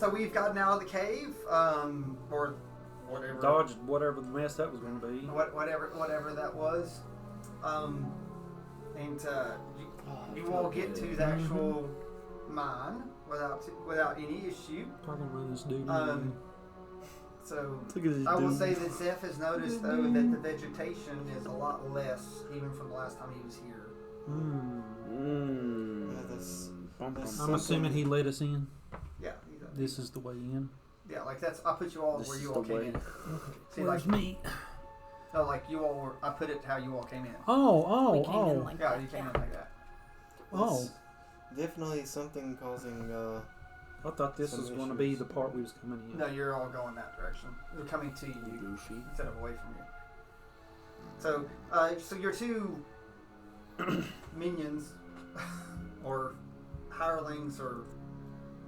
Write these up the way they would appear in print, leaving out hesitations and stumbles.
So we've gotten out of the cave, or whatever. Dodged whatever the mess that was going to be. Whatever that was. And you all get to the actual mine without any issue. Talking about this dude. So I will say that Zeph has noticed though that the vegetation is a lot less even from the last time he was here. I'm assuming he let us in. Yeah. This is the way in. Yeah, like that's. I put you all where you all came in. See, Where's me? No, like you all were. I put it how you all came in. We came in like yeah, that. you came in like that. Oh. Definitely something causing. I thought this was going to be the part we was coming in. No, you're all going that direction. They're coming to you instead of away from you. So, so your two minions, or hirelings, or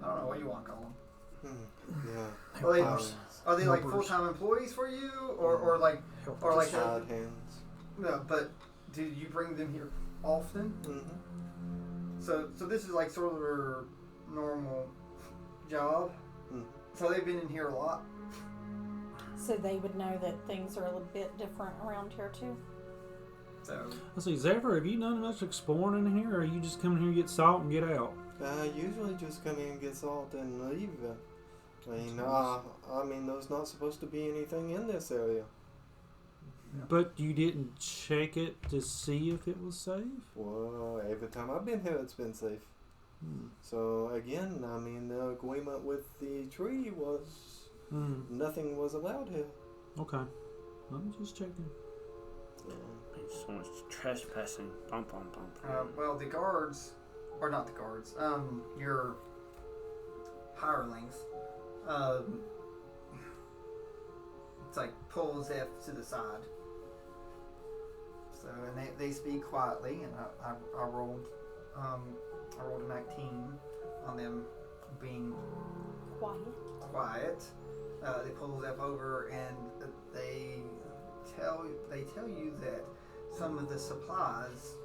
I don't know what you want to call them. Yeah. Are they like full-time employees for you, or like side hands? No, but do you bring them here often? Mm-hmm. So this is like sort of their normal job. So they've been in here a lot. So they would know that things are a little bit different around here too. So let's see, Zephyr, have you done much exploring in here, or are you just coming here to get salt and get out? Usually just come in, get salt, and leave. I mean, there's not supposed to be anything in this area. But you didn't check it to see if it was safe? Well, every time I've been here, it's been safe. So again, I mean, the agreement with the tree was nothing was allowed here. Okay, I'm just checking. So much trespassing. Well, the guards, or not the guards, your hirelings, it's like pull Zeph to the side. So, and they speak quietly, and I rolled a 19 on them being quiet. They pull Zeph over, and they tell you that some of the supplies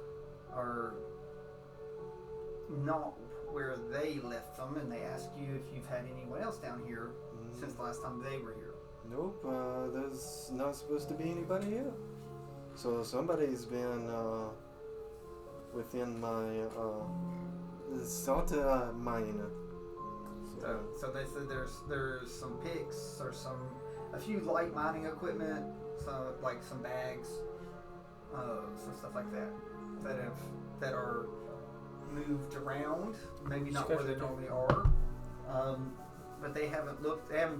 are not where they left them, and they ask you if you've had anyone else down here since the last time they were here. Nope, there's not supposed to be anybody here. So somebody's been within my salt mine. So they said there's some picks or a few light mining equipment, like some bags, some stuff like that are moved around, maybe not where they normally are, but they haven't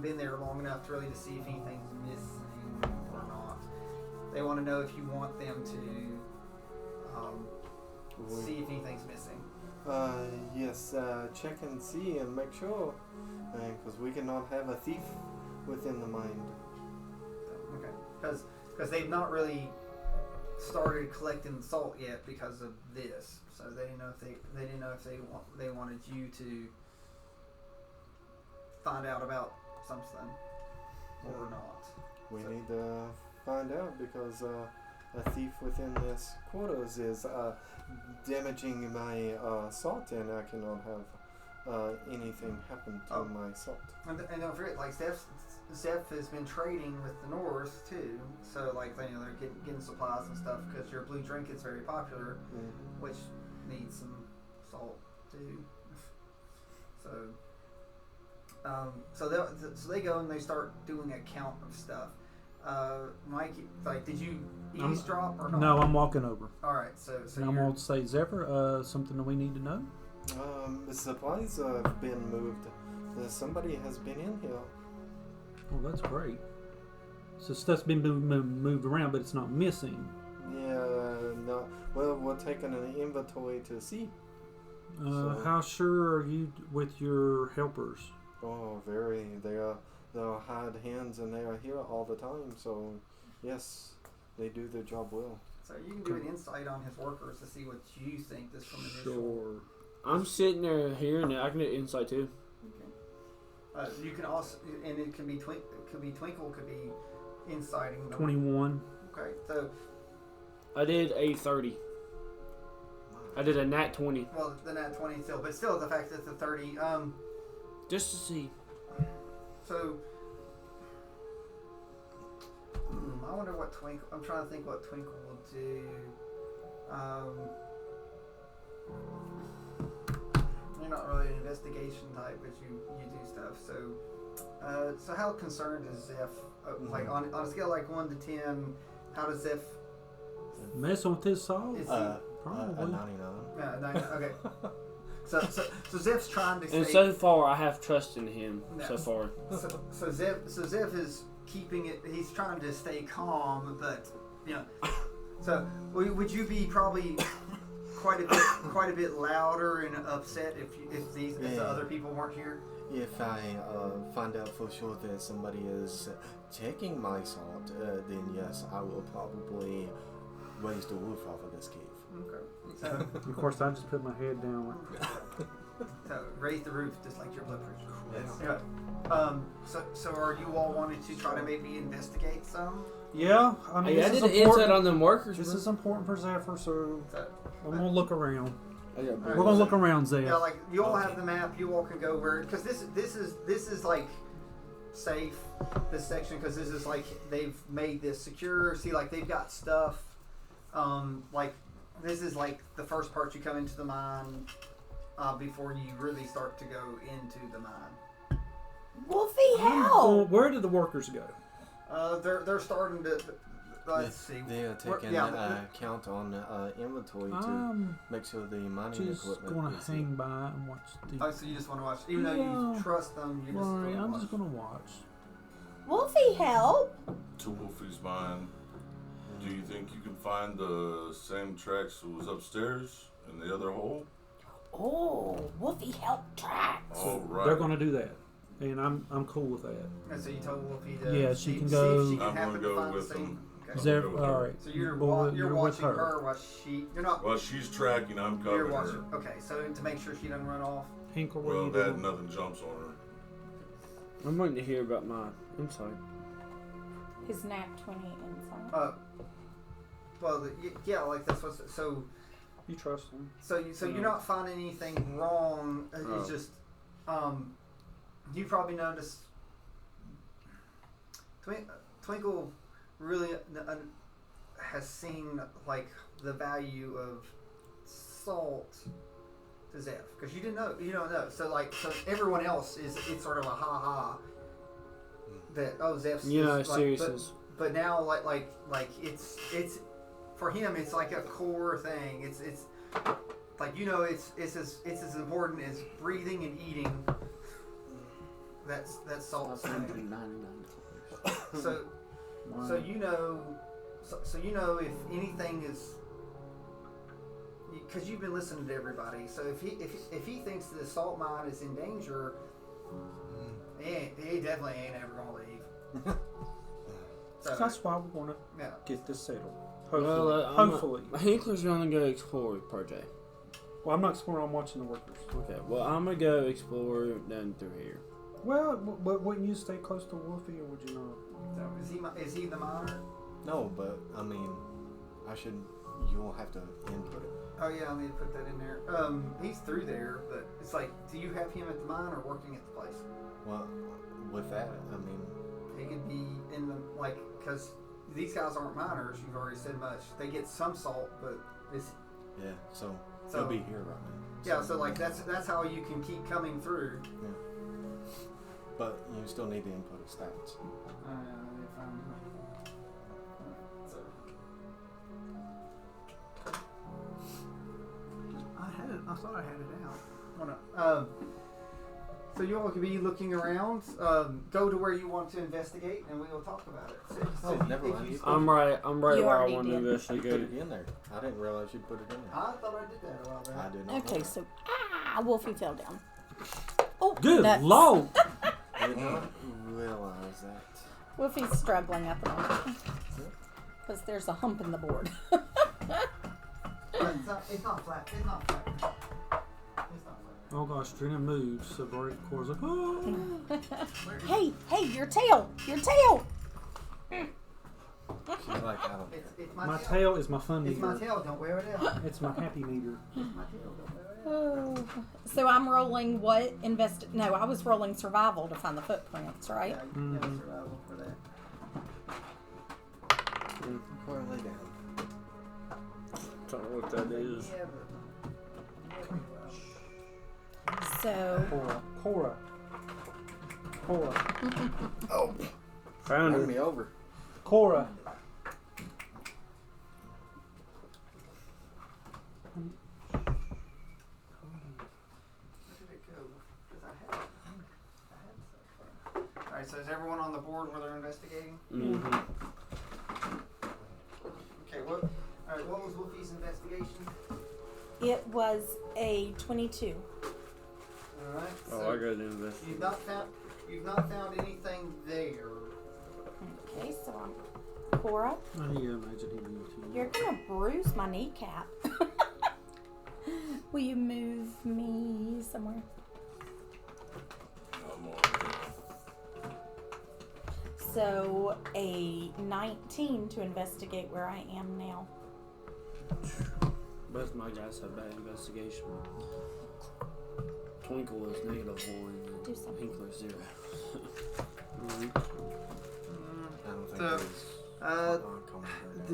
been there long enough really to see if anything's missing or not. They want to know if you want them to see if anything's missing. Yes, check and see and make sure, because we cannot have a thief within the mine. Okay, because they've not really started collecting salt yet because of this, so they didn't know if they wanted you to find out about something or not. We need to find out, because a thief within this quarters is damaging my salt, and I cannot have anything happen to my salt. And don't forget, like Zeph has been trading with the North too, so like they're getting supplies and stuff, because your blue drink is very popular, which needs some salt too. So they go and they start doing a count of stuff. Mike, like, did you eavesdrop or not? No, I'm walking over. All right, so I'm going to say, Zephyr, something that we need to know? The supplies have been moved. Somebody has been in here. Oh, that's great. So stuff's been moved around, but it's not missing. Yeah, no. Well, we're taking an inventory to see. How sure are you with your helpers? Oh, very. They're hard hands, and they are here all the time. So, yes, they do their job well. So you can do an insight on his workers to see what you think this from initial. Sure. I'm sitting there hearing it. I can do insight too. Okay. You can also, and it can be Twinkle, could be inciting them. 21. Okay, so I did a 30. I did a nat 20. well, the nat 20 still, but still the fact that the 30. Just to see. So, I wonder what Twinkle. I'm trying to think what Twinkle will do. You're not really an investigation type, but you do stuff. So how concerned is Zeph? Like on a scale like 1 to 10, how does Zeph? Messing with his salt? Is Probably. A 99. Yeah, 9. Okay. So Zeph's trying to. And stay, so far, I have trust in him. No. So far. So Zeph is keeping it. He's trying to stay calm, but you know. So would you be probably quite a bit louder and upset if the other people weren't here? If I find out for sure that somebody is checking my salt, then yes, I will probably raise the roof off of this cave. Okay. So, Of course, I just put my head down. so raise the roof just like your blood pressure. Yes. Yeah. So are you all wanting to try to maybe investigate some? Yeah, I mean, Hey, I this did is an insight important. on them workers. This bro. is important for Zephyr, so So, I'm gonna look around. I got We're gonna look around, Zeph. yeah, like you all have the map. You all can go where because this is like safe. This section because this is like they've made this secure. See, like they've got stuff. Like this is like the first part you come into the mine before you really start to go into the mine. Wolfie, Well, help! where did the workers go? They're starting to. Let's see. They are taking count on inventory to I'm make sure the mining just equipment gonna is hang by and watch the. Oh, so you just want to watch, even though Yeah. you trust them, you just Right, don't I'm watch. just gonna watch. Wolfie, help! To Wolfie's mind, do you think you can find the same tracks that was upstairs in the other hole? Oh, Wolfie, help tracks. All right. They're gonna do that, and I'm cool with that. And so you told Wolfie to Yeah, she can see go- if she can I'm happen gonna to go find the with same. them. Okay. Zeph, go with all her. right. So you're Well, you're with watching her while you're not. Well, she's tracking. I'm You're covering watching. her. Okay, so to make sure she doesn't run off. Hinkle, what are Well, you that doing? nothing jumps on her. I'm waiting to hear about my insight. His nat 20 insight. Well, yeah, like that's what's so. You trust him? So you're not finding anything wrong. It's just, you probably noticed. Twinkle really has seen like the value of salt to Zeph because you don't know. So everyone else it's sort of a ha ha that Zeph's seriousness. but now like it's for him it's like a core thing. It's like it's as important as breathing and eating. That's salt. So you know if anything is because you've been listening to everybody. So if he thinks the salt mine is in danger, he definitely ain't ever gonna leave. So, That's why we want to yeah. get this settled. Hopefully. Well, Hopefully. Hinkler's gonna go explore with Project. Well, I'm not exploring. I'm watching the workers. Okay, well, I'm gonna go explore down through here. Well, but wouldn't you stay close to Wolfie, or would you not? So is he the miner? No, but I mean, you'll have to input it. Oh yeah, I need to put that in there. He's through there, but it's like, do you have him at the mine or working at the place? Well, with that, I mean, He could be in the because these guys aren't miners. You've already said much. They get some salt, but it's yeah. So So- he'll be here right now. yeah. So like that's how you can keep coming through. Yeah. But you still need to input his stats. So, I thought I had it out. Oh, no. So you all could be looking around. Go to where you want to investigate, and we will talk about it. Oh, never mind. I'm right You where I already want to did. You put investigate. it in there. I didn't realize you'd put it in there. I thought I did that a while back. I did not. Okay, know so Wolfie fell down. Oh, Good nuts. Lord! that. I did not realize that. Wolfie's struggling at the moment because there's a hump in the board. It's not flat. It's not flat. It's not flat. Oh gosh, Trina moves, so Barry of course like, oh. Hey, your tail! Your tail! She's like, I don't care. It's My tail is my fun It's my meter. tail. Don't wear it out. It's my happy meter. It's my tail. Don't wear it So I'm rolling what? No, I was rolling survival to find the footprints, right? Yeah, you have survival for that. Quietly down. Don't know what that is. Yeah, but So Cora. Oh, Found run her. me over. Cora. where did it go? 'Cause I had stuff. Alright, so is everyone on the board where they're investigating? Mm-hmm. Okay, alright, what was Wolfie's investigation? it was a 22. Alright, Oh, so I got an investigation. you've not found anything there. Okay, so I'm Cora. I imagine he will too. You're gonna bruise my kneecap. Will you move me somewhere? I'm on So a 19 to investigate where I am now. Both my guys have bad investigation. Twinkle is -1. Do something. Pinkler 0. I don't think So, there's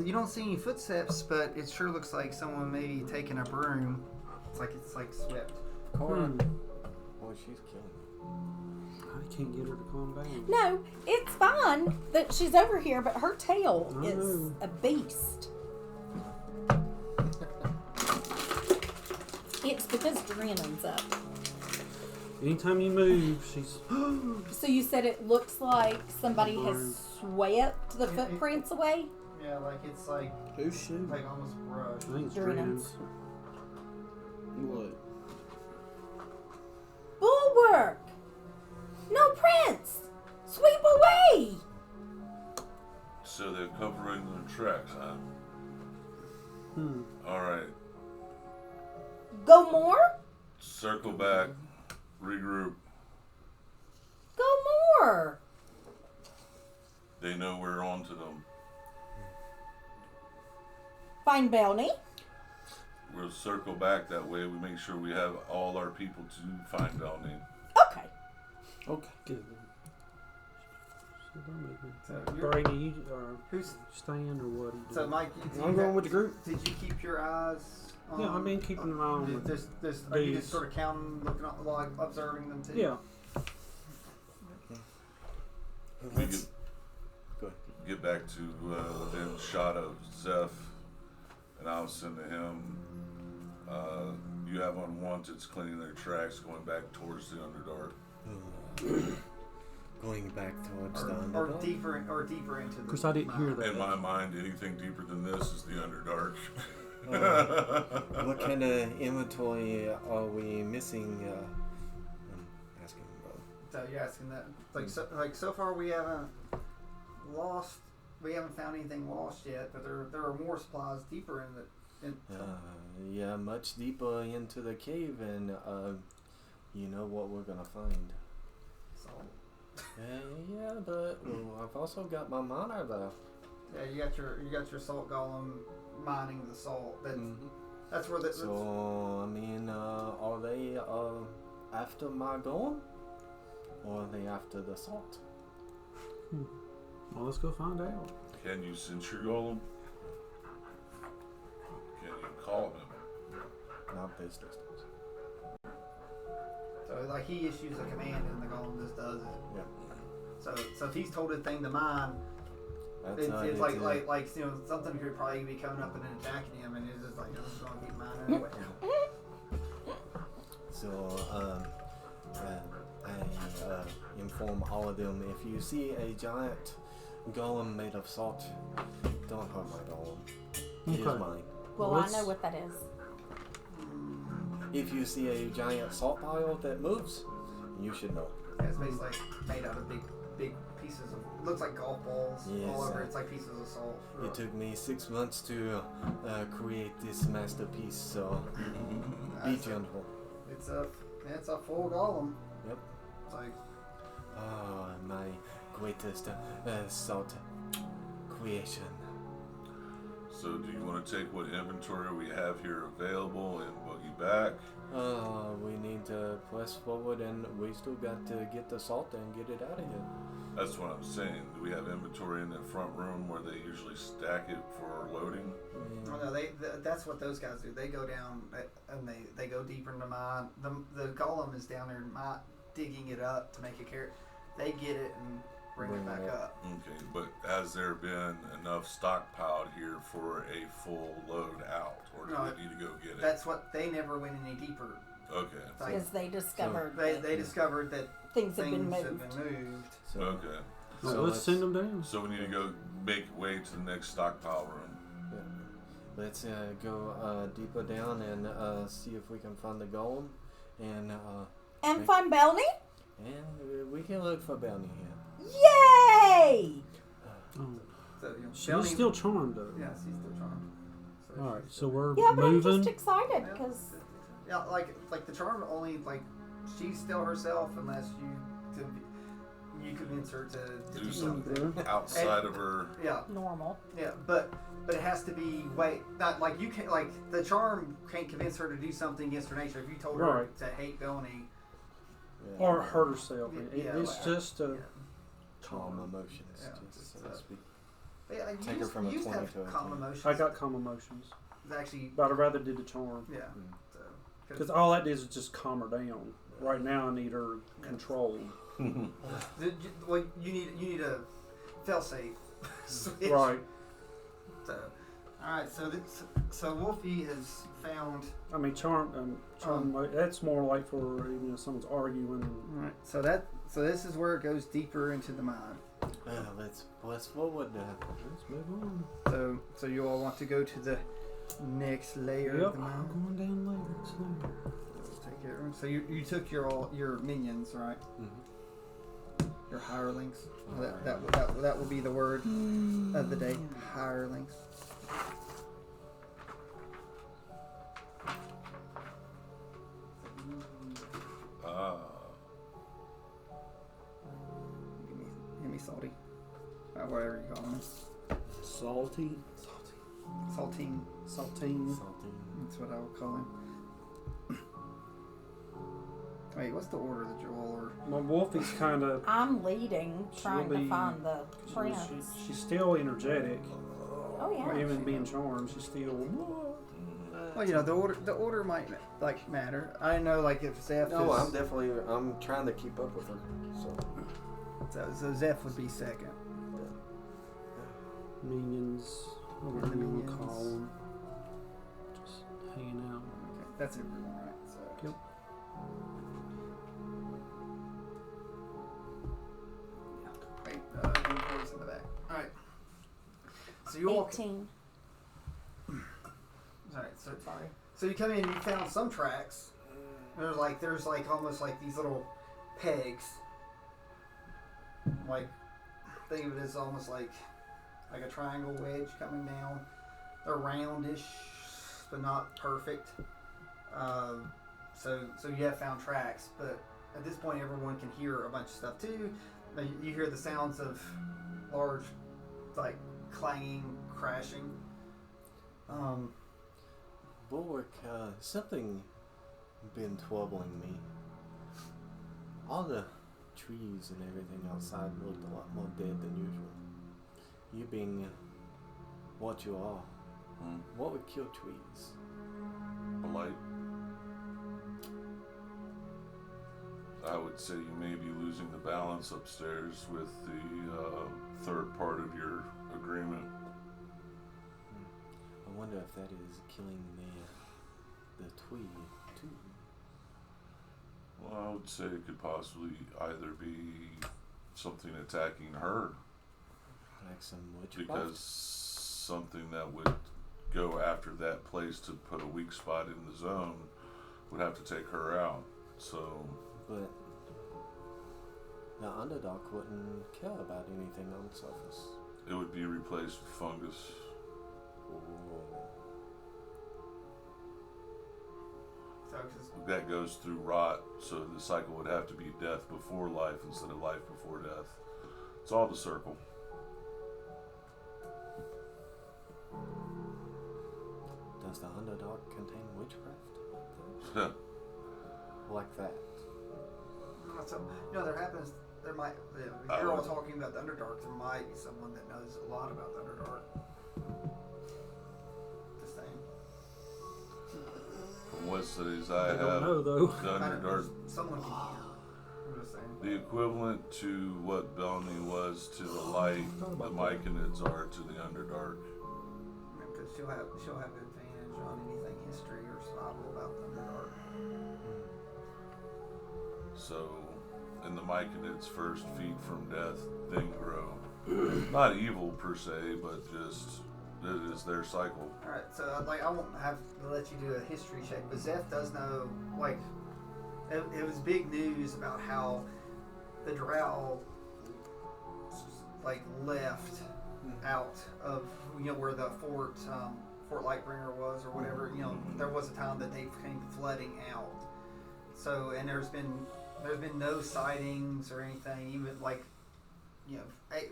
You don't see any footsteps, but it sure looks like someone maybe taking a broom. It's like swept. Cora. Hmm. Boy, she's killing me. I can't get her to calm down. No, it's fine that she's over here, but her tail is Oh. a beast. It's because Drennan's up. Anytime you move, she's. So you said it looks like somebody Burn. has swept the footprints away? Yeah, like it's like Who's shooting? almost brush. I think it's Drennan's. Drennan's. What? Bulwark! No prints! Sweep away! So they're covering their tracks, huh? Hmm. Alright. Go more? Circle back. Regroup. Go more! They know we're on to them. Find Belni. We'll circle back that way. We make sure we have all our people to find Belni. Okay. Okay. Good. So they're moving. So you're, Brady, you are who's staying or what? Are you so doing? Mike? I'm going with the group. Did you keep your eyes? On, Yeah, I've been keeping an eye on the This, are you just dudes. sort of counting, looking, like observing them too? Yeah. We Let's- get back to within shot of Zeph, and I'll send to him. You have unwanteds cleaning their tracks going back towards the Underdark. Going back towards the Or Underdark. deeper into the. Of course, I didn't hear that. In my mind, anything deeper than this is the Underdark. What kind of inventory are we missing? I'm asking about. So you're asking that, so far we haven't found anything lost yet, but there are more supplies deeper in the. Yeah, much deeper into the cave, and you know what we're gonna find. So Yeah, but I've also got my miner though. yeah, you got your salt golem mining the salt. That's where the. So I mean, are they after my golem, or are they after the salt? Well, let's go find out. Can you sense your golem? Can you call him? Not this distance. So like he issues a command and the golem just does it. Yeah. So if he's told a thing to mine, That's it's how like something could probably be coming up and attacking him, and it's just like I'm just gonna keep mining anyway. So I inform all of them, if you see a giant golem made of salt, don't harm my golem. It is Okay. mine. Well, Well, I know what that is. If you see a giant salt pile that moves, you should know. Yeah, it's basically like made out of big pieces of. It looks like golf balls Yes, all over. It's like pieces of salt. It took me 6 months to create this masterpiece, so be gentle. It's a full golem. Yep. It's like My greatest salt creation. So do you want to take what inventory we have here available and boogie back? We need to press forward, and we still got to get the salt and get it out of here. That's what I'm saying. Do we have inventory in the front room where they usually stack it for loading? Oh, no, that's what those guys do. They go down and they go deeper in the mine. The golem is down there digging it up to make a carrot. They get it and bring it back up. Okay, but has there been enough stockpiled here for a full load out, or do we need to go get it? That's what they never went any deeper. Okay. Because they discovered They discovered that things have been moved. So, Okay. So let's send them down. So we need to go make way to the next stockpile room. yeah. Let's go deeper down and see if we can find the golem, and find Belni? we can look for Belni here. Yay! Oh. So, She's still charmed though. Yeah, she's still charmed. So All right, she's so still- we're Yeah, but I'm moving. just excited because Yeah, like the charm only she's still herself unless you convince her to do something. Outside of her. Yeah, normal. yeah, but it has to be not like you can the charm can't convince her to do something against her nature. If you told her Right. to hate Belni, Yeah. Or hurt herself. Yeah, It's like- just a. yeah. calm emotions, Yeah, just so just, to speak. Yeah, Take her from a 20 have to a calm 10. emotions. I got calm emotions, It's actually but I'd rather do the charm yeah. Mm. So, because all that is just calm her down. Right now, I need her controlled. well, you need a fail safe switch. Right. So, all right. So Wolfie has found. I mean, charm. That's more like for someone's arguing. All right. So this is where it goes deeper into the mine. Let's press forward. Let's move on. So you all want to go to the next layer Yep, of the mine. going down later. It's later. Let's take care of them. So you took your minions, right? Mm-hmm. Your hirelings. That will be the word of the day. Hirelings. Give me salty. Whatever you call them. Salty. Saltine. Saltine. That's what I would call him. Wait, what's the order that Joel or? My Wolfie's kind of. I'm leading, trying to find the prince. She's still energetic. Oh yeah. Even being charmed, she's still. Well, the order might matter. I didn't know if Zeph. No, I'm trying to keep up with her. So Zeph would be second. Minions. Whatever you want to call them. Just hanging out. Okay, that's everyone, right? So. Yep. Wait, inventory's in the back. All right. So you all. 18. All right. So Sorry. So you come in and you found some tracks. There's almost like these little pegs. Think of it as almost like a triangle wedge coming down. They're roundish, but not perfect. So you have found tracks, but at this point everyone can hear a bunch of stuff too. You hear the sounds of large, clanging, crashing. Bulwark, something been troubling me. All the trees and everything outside looked a lot more dead than usual. You being what you are, what would kill trees? A light. I would say you may be losing the balance upstairs with the third part of your agreement. I wonder if that is killing the tree too. Well, I would say it could possibly either be something attacking her, Like some witchcraft. because something that would go after that place to put a weak spot in the zone would have to take her out. So, But the underdog wouldn't care about anything on the surface. it would be replaced with fungus. That goes through rot, so the cycle would have to be death before life instead of life before death. It's all the circle. Does the Underdark contain witchcraft? Like that? So, there happens. There might. You're all talking about the Underdark. There might be someone that knows a lot about the Underdark. Just saying. From what studies I I have, don't know though. the Underdark, Someone can hear. I'm just saying. the equivalent to what Belni was to the light, the Myconids are to the Underdark. Because she'll have advantage on anything history or survival about the Underdark. So, and the Myconids first feed from death, then grow. Not evil per se, but just it is their cycle. All right, so I won't have to let you do a history check, but Zeph does know. It was big news about how the Drow left out of where the Fort Lightbringer was or whatever. There was a time that they came flooding out. So and there's been no sightings or anything. Even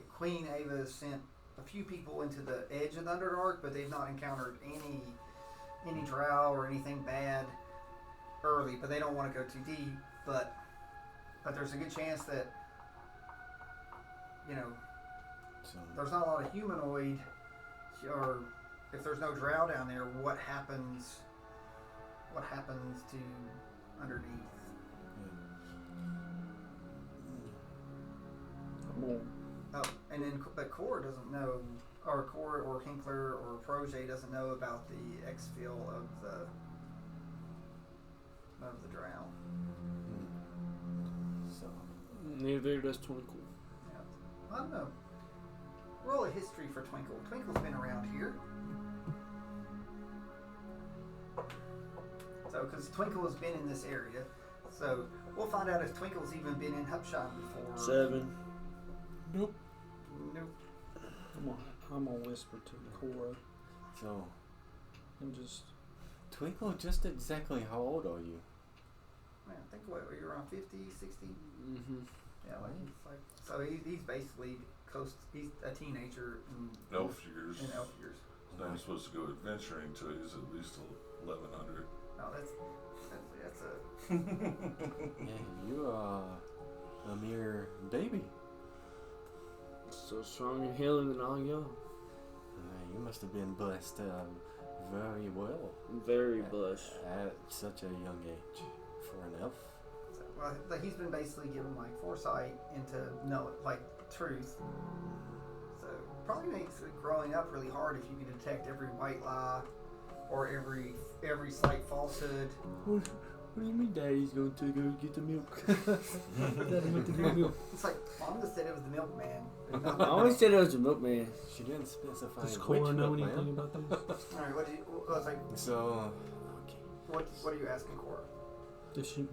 Queen Ava sent a few people into the edge of the Underdark, but they've not encountered any drow or anything bad early. But they don't want to go too deep. But there's a good chance that there's not a lot of humanoid, or if there's no drow down there, what happens to underneath? Oh, and then but Cor doesn't know, or Cor or Hinkler or Projet doesn't know about the exfil of the drow. So Neither does Twinkle. Yeah. I don't know. Roll a history for Twinkle. Twinkle's been around here. So, because Twinkle has been in this area, so we'll find out if Twinkle's even been in Hupshan before. 7. Nope. Nope. I'm gonna whisper to Cora So, and just. Twinkle, just exactly how old are you? Man, I think you're around 50, 60. Mm-hmm. Yeah, so he's basically close. He's a teenager in Elf years. In elf years. He's not supposed to go adventuring till he's at least 1100. No, that's a. Yeah, you are a mere baby. So strong and healing and all y'all. You must have been blessed very well. Very blessed. At such a young age for an elf. Well, he's been basically given foresight into truth. So probably makes it growing up really hard if you can detect every white lie or every slight falsehood. What do you mean Daddy's going to go get the milk? Daddy went to get milk. It's Mom just said it was the milkman. I always said it was the milkman. She didn't specify Does which Cora know milkman. anything about this? Alright, So, okay. what are you asking Cora?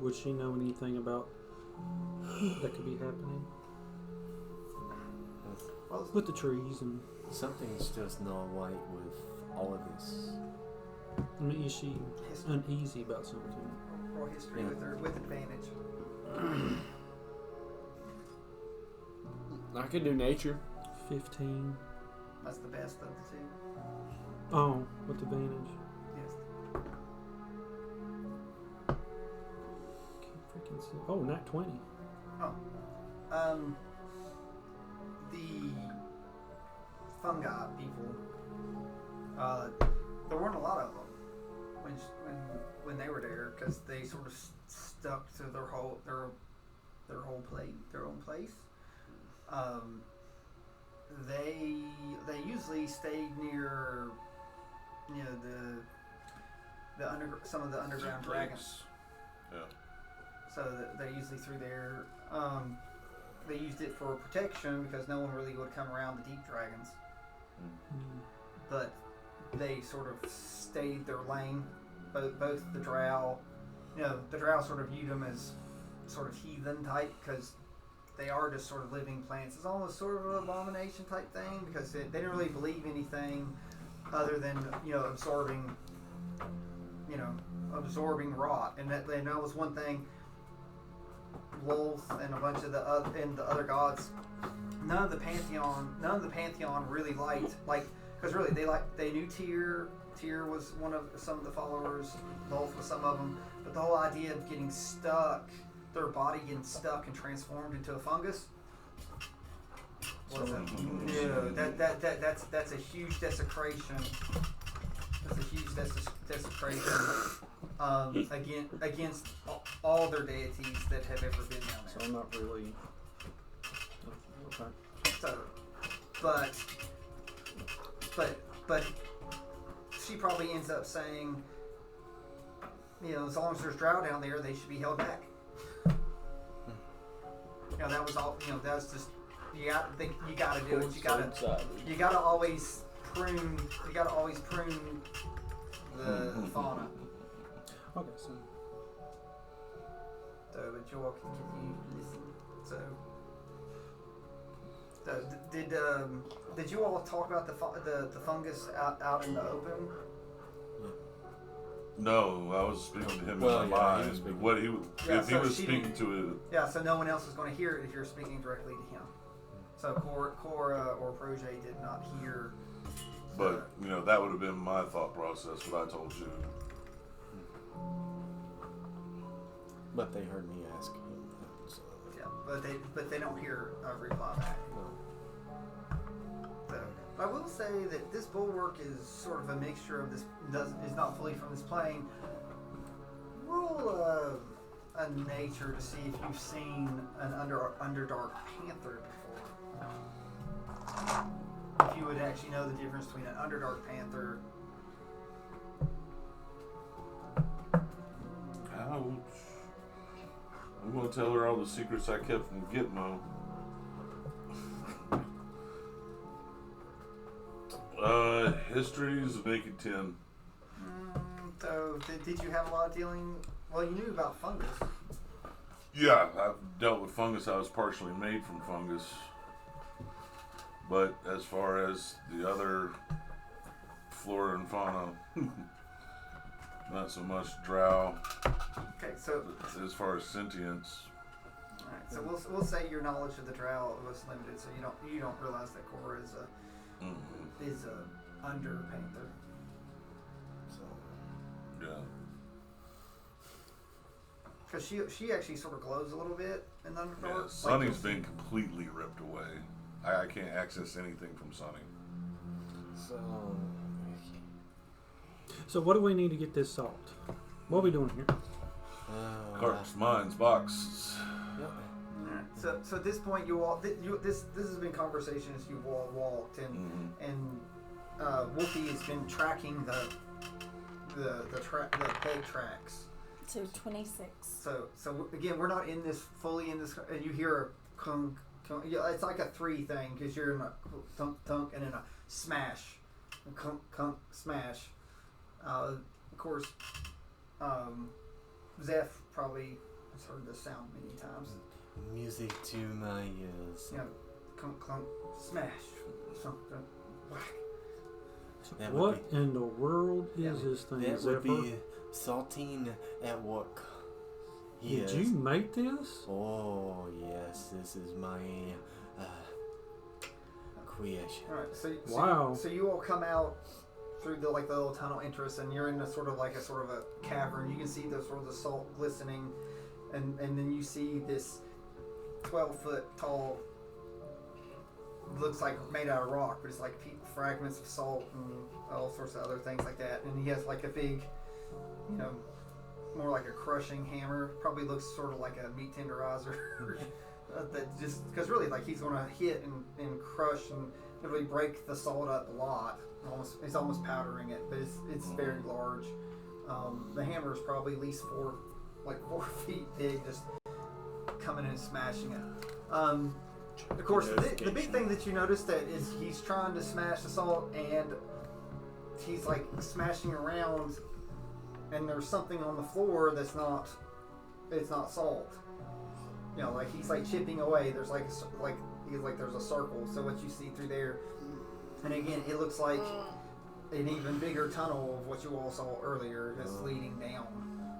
Would she know anything about that could be happening with the trees and? Something's just not right with all of this. I mean, is she History. uneasy about something? Roll history Yeah. with advantage. I could do nature. 15. That's the best of the two. Oh, with advantage. Yes. Can't freaking see. Oh, not 20. The fungi people. There weren't a lot of them when they were there because they sort of stuck to their own place. They usually stayed near some of the underground dragons. Yeah. So they usually through there. They used it for protection because no one really would come around the deep dragons. But they sort of stayed their lane. Both the drow, the drow sort of viewed them as sort of heathen type because they are just sort of living plants. It's almost sort of an abomination type thing because they didn't really believe anything other than absorbing rot, and that was one thing. Lolth and a bunch of the other gods, none of the pantheon really liked because really they knew Tyr Tyr was one of some of the followers. Lolth was some of them. But the whole idea of getting stuck, their body getting stuck and transformed into a fungus, wasn't. No, that's a huge desecration. That's a huge desecration against all their deities that have ever been down So there. I'm not really. Okay. So, but she probably ends up saying, as long as there's drow down there, they should be held back. That was all. That's just you got to do it. You got to always prune. You got to always prune the fauna. Okay, so But you all can listen. So, did you all talk about the fungus out in the open? No, I was speaking to him Well, in my yeah, he was mind. speaking. What he if he so was she speaking didn't- to it. Yeah, so no one else is going to hear it if you're speaking directly to him. So Cora or Projet did not hear. But that would have been my thought process. What I told you. But they heard me ask him that, so. Yeah, but they don't hear a reply back. No. So, I will say that this bulwark is sort of a mixture of this. Is not fully from this plane. Roll a nature to see if you've seen an Underdark Panther before. If you would actually know the difference between an Underdark Panther. Ouch. I'm going to tell her all the secrets I kept from Gitmo. History is making 10. So, did you have a lot of dealing? Well, you knew about fungus. Yeah, I've dealt with fungus. I was partially made from fungus. But as far as the other flora and fauna, not so much drow. Okay, so As far as sentience, alright, so we'll say your knowledge of the drow was limited, so you don't realize that Cora is a under panther. So, yeah. Because she actually sort of glows a little bit in the Yeah, Underdark. Sunny's been completely ripped away. I can't access anything from Sunny. so So what do we need to get this salt? What are we doing here? Carts, mines, boxes. Yep. Alright, so at this point you all this has been conversation as you all walked and Wolfie has been tracking the peg tracks. So 26. So again, we're not fully in this, and you hear a clunk, clunk. Yeah, it's like a 3 thing because you're in a thunk thunk and then a smash, a clunk clunk smash. Of course, Zeph probably has heard this sound many times. Music to my ears. You know, clunk clunk smash, something whack. That would What in the world is this thing? That would Zephyr? be Saltine at work. Did you make this? Oh yes, this is my creation. All right, so Wow. So you all come out through the little tunnel entrance, and you're in a sort of a cavern. You can see the sort of the salt glistening, and then you see this 12-foot tall. Looks like made out of rock, but it's like fragments of salt and all sorts of other things like that. And he has like a big, more like a crushing hammer. Probably looks sort of like a meat tenderizer. That just because really he's going to hit and crush and literally break the salt up a lot. It's almost powdering it, but it's very large. The hammer is probably at least 4 feet big, just coming in and smashing it. Of course, the big thing that you notice that is he's trying to smash the salt and he's smashing around, and there's something on the floor that's not. It's not salt. He's chipping away. There's there's a circle. So what you see through there, and again, it looks like an even bigger tunnel of what you all saw earlier that's leading down.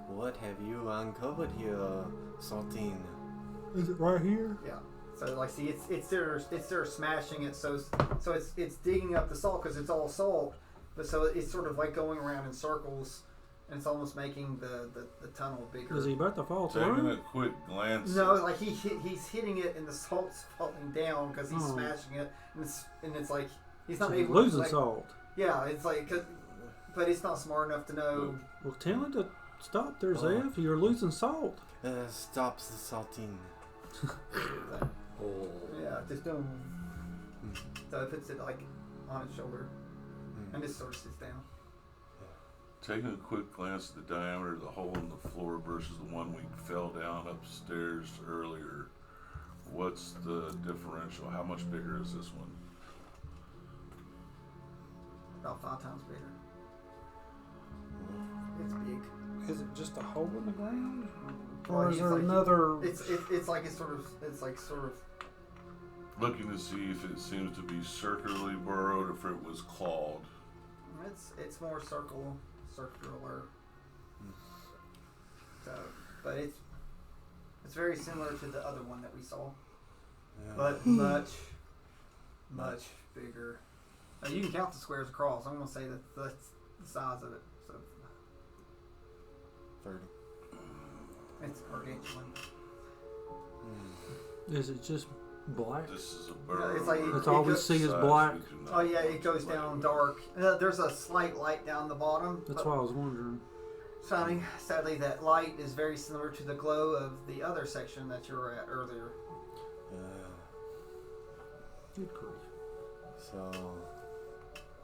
What have you uncovered here, Saltine? Is it right here? Yeah. So see, it's there smashing it. So it's digging up the salt because it's all salt, But so it's sort of like going around in circles, and it's almost making the tunnel bigger. Is he about to fall Taking through? a quick glance. No, like he's hitting it, and the salt's falling down because he's Oh. smashing it, and it's like he's not So he's able losing to. Like, salt. yeah, it's like, but he's not smart enough to know. Well, tell him to stop there, Oh. Zev. You're losing salt. Stops the salting. Yeah, just don't. So it puts it like on his shoulder, and just sort of sits down. Taking a quick glance at the diameter of the hole in the floor versus the one we fell down upstairs earlier, what's the differential? How much bigger is this one? About 5 times bigger. It's big. Is it just a hole in the ground? Well, Or is he's there like- another... It's like it's like sort of. Looking to see if it seems to be circularly burrowed or if it was clawed. It's more circular. So, but it's very similar to the other one that we saw, but much bigger. You can count the squares across. I'm gonna say that that's the size of it. So 30. it's gargantuan. Is it just black? This is a No, burrow. it's like That's all we goes- see is Size black. we do not Oh yeah, it goes like down it. dark. There's a slight light down the bottom. That's but why I was wondering. shining. Sadly, that light is very similar to the glow of the other section that you were at earlier. Good grief. So,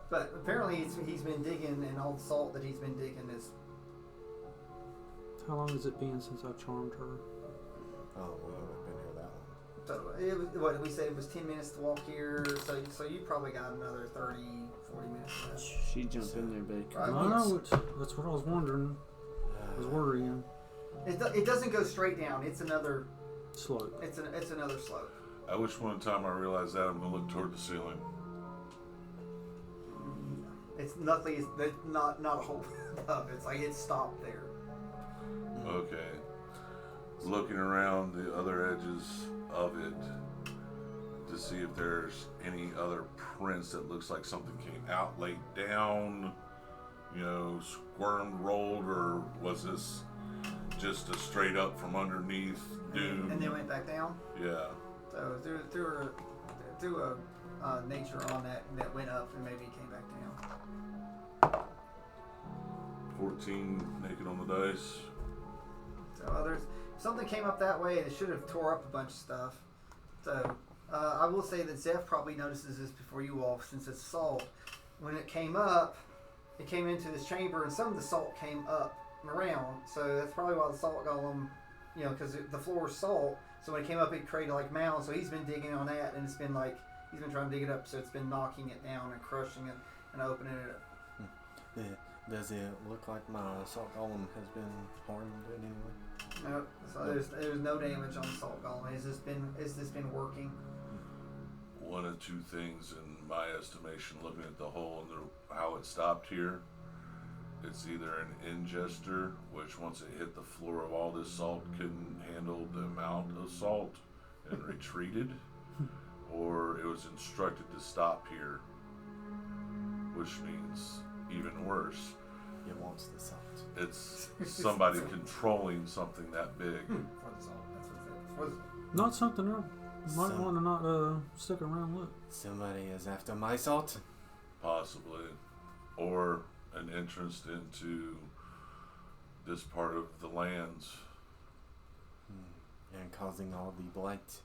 But apparently he's been digging, and all the salt that he's been digging is. How long has it been since I charmed her? oh, we haven't been here that long. So it was, what we said, it was 10 minutes to walk here. So you probably got another 30, 40 minutes left. She jumped in there, Baker. Right. I know. That's what I was wondering. I was worrying. It doesn't go straight down. It's another. Slope. It's another slope. I wish one time I realized that I'm gonna look toward the ceiling. It's luckily it's not a whole up. It's like it's stopped there. Okay. Looking around the other edges of it to see if there's any other prints that looks like something came out, laid down, squirmed, rolled, or was this just a straight up from underneath dune? And then went back down. Yeah. So through a nature on that went up and maybe came back down. 14 naked on the dice. So something came up that way. It should have tore up a bunch of stuff. So I will say that Zeph probably notices this before you all, since it's salt. When it came up, it came into this chamber, and some of the salt came up and around. So that's probably why the salt golem, because the floor is salt. So when it came up, it created like mounds. So he's been digging on that, and it's been like he's been trying to dig it up. So it's been knocking it down and crushing it and opening it up. Does it look like my salt golem has been harmed in any way? No, so there's no damage on the salt golem. Has this been working? One of two things in my estimation, looking at the hole and how it stopped here. It's either an ingester, which once it hit the floor of all this salt couldn't handle the amount of salt and retreated, or it was instructed to stop here, which means even worse. It wants the salt. It's somebody controlling something that big. For the salt. That's what it said. Not something else. You might So- want to not stick around. Look. Somebody is after my salt. Possibly, or an entrance into this part of the lands. And causing all the blight.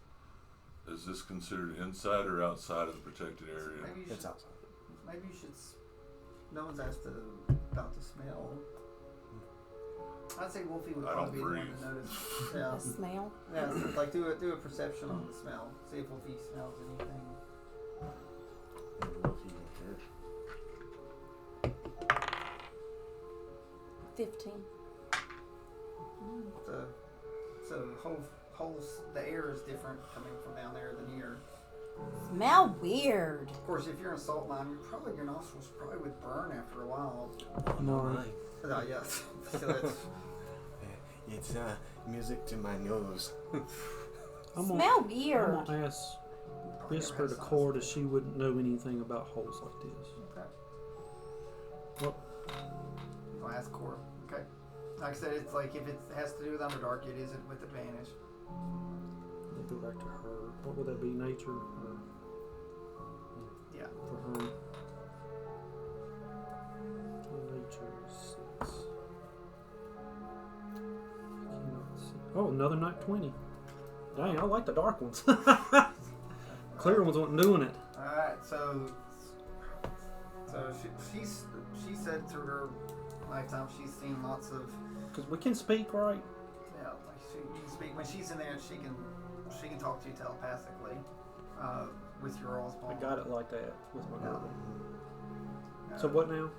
Is this considered inside or outside of the protected area? Maybe you It's should. outside. Maybe you should. No one's asked about the smell. I'd say Wolfie would I probably be don't the one breathe. to notice. Yeah. The smell. Yeah, so like do a perception on the smell. See if Wolfie smells anything. And Wolfie will care. 15. So the air is different coming from down there than here. Smell weird. Of course, if you're in a salt mine, your nostrils probably would burn after a while. No. Mine. Yes. So it's, It's music to my nose. I'm Smell gonna weird. ask probably Whisper never to had Cord if she wouldn't know anything about holes like this. Okay. What? I'll ask Cora. Okay. Like I said, it's like if it has to do with Underdark, it is with advantage. We'll go back to her. What would that be? Nature? Or Yeah. for her? Nature is 6. Cannot see. Oh, another night 20. Dang, I like the dark ones. Clear ones weren't doing it. Alright, so she said through her lifetime she's seen lots of Because we can speak, right? like she can speak when she's in there. She can talk to you telepathically with your all's I bond. got it like that with my Yeah. brother. So what now?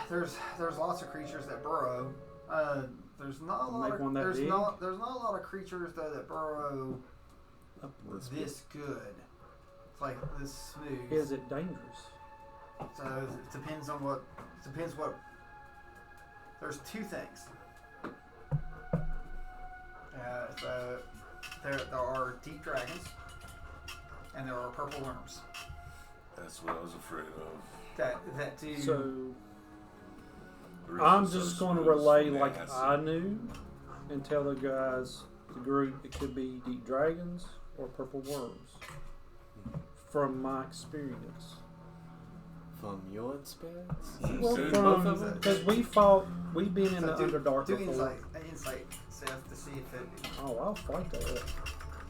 There's lots of creatures that burrow. There's not a lot Make of one that there's big? not a lot of creatures though that burrow This this good. It's like this smooth. Is it dangerous? So it depends what. There's two things. So there are deep dragons, and there are purple worms That's what I was afraid of. that do. So The reason I'm it's so just going to smooth is relay so like nasty. I knew and tell the guys, the group, it could be deep dragons or purple worms. From my experience. From your experience? Well, said from both of them? because we've been in the Underdark do before. insight, Seth, to see if it. Oh, I'll fight that.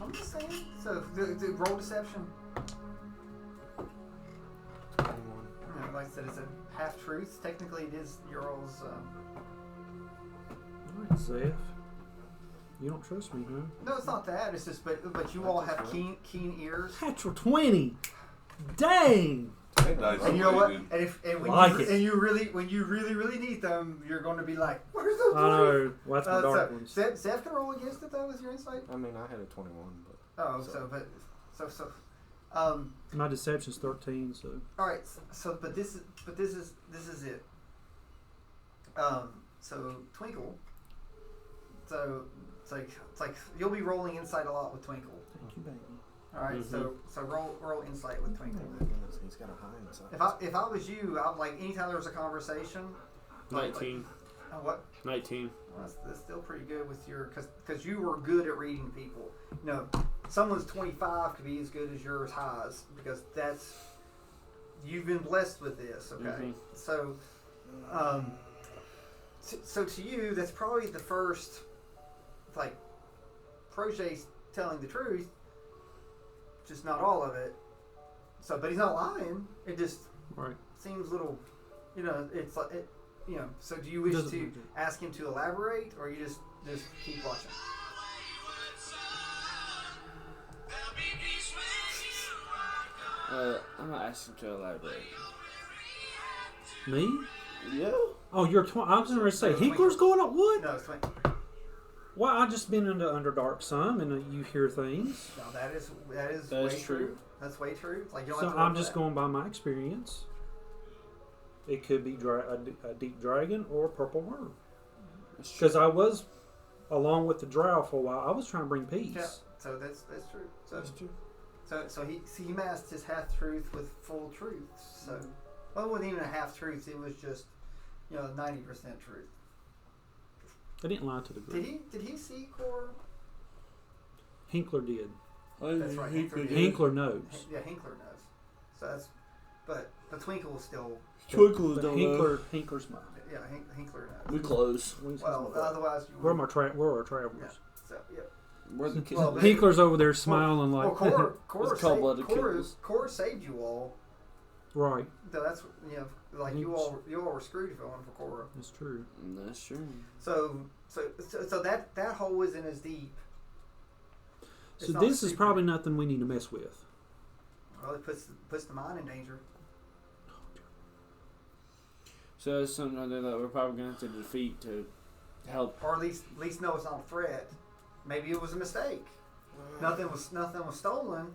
I'm just saying. So do roll deception. 21. Like I said, it's a half truth. Technically, it is your all's. Alright, Zeph. You don't trust me, huh? No, it's not that. It's just, but you all have keen ears. Natural 20! Dang! Nice. And you know what? Dude. And when Like you, it. and you really need them, you're going to be like, "Where's the I know. Well, that's my dark so ones. Seth can roll against it though with your insight. I mean, I had a 21, but Oh, My deception's 13, so. all right. So, but this is it. So Twinkle. So it's like you'll be rolling insight a lot with Twinkle. Thank you, baby. All right. So roll insight with Twinkle. my goodness, he's got a high inside. If I was you, I'd like anytime there was a conversation. 19. What? 19. Well, that's still pretty good with your because you were good at reading people. You know, someone's 25 could be as good as yours highs because that's you've been blessed with this. Okay, so so to you, that's probably the first like Projet's telling the truth, just not all of it. So, but he's not lying. It just Right. seems a little, you know, it's like it. You know, so do you wish Doesn't to matter. ask him to elaborate, or you just keep watching? I'm gonna ask him to elaborate. Me? Yeah. Oh, you're I was going to say, Hinkler's going on? What? No, it's 20. Well, I've just been into Underdark some, and you hear things. No, that is That way is true. That's way true. Like you don't So have to roll I'm for just that. going by my experience. It could be a deep dragon or a purple worm. That's true. Because I was, along with the drow for a while, I was trying to bring peace. Yeah. So that's true. So That's true. so he masked his half truth with full truth. So well, it wasn't even a half truth. It was just 90% truth. I didn't lie to the group. Did he see Cor? Hinkler did. That's right. Hinkler did. Hinkler knows. Yeah, Hinkler knows. So that's but Twinkle is still Twinkles But don't know. Hinkler's my. yeah Hinkler knows. We close. Well, otherwise you Where would. are our travelers? Yeah. So yeah. We're the kids. Well, but- Hinkler's over there smiling Well, like. Cor It's cold-blooded killers. saved you all. Right, So that's like you all were screwed if it wasn't for Cora. that's true. That's true. So that hole isn't as deep. It's So not this is secret. probably nothing we need to mess with. Well, it puts the mind in danger. So that's something that we're probably gonna have to defeat to help. Or at least know it's not a threat. Maybe it was a mistake. Nothing was stolen.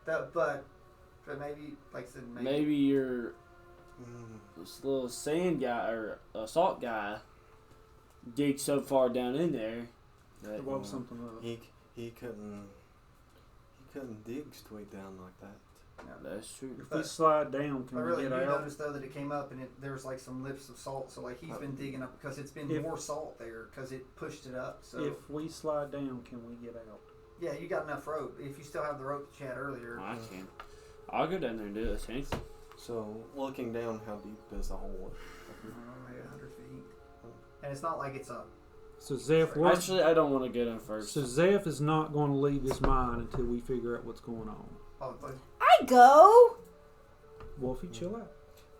But maybe, like I said, Maybe your this little sand guy or assault guy dig so far down in there that Something up. He couldn't dig straight down like that. That's true. If we slide down, I can we really get do out? notice though that it came up and there's like some lips of salt. So like he's been digging up because it's been If- more salt there because it pushed it up. So If we slide down, can we get out? yeah, you got enough rope. If you still have the rope that you had earlier. I can. I'll go down there and do it. Thanks. So, looking down, how deep is the hole? Maybe 100 feet. And it's not like it's a. So Zeph, what? Actually, I don't want to get in first. So Zeph is not going to leave his mine until we figure out what's going on. Oh, I go. Wolfie, chill out.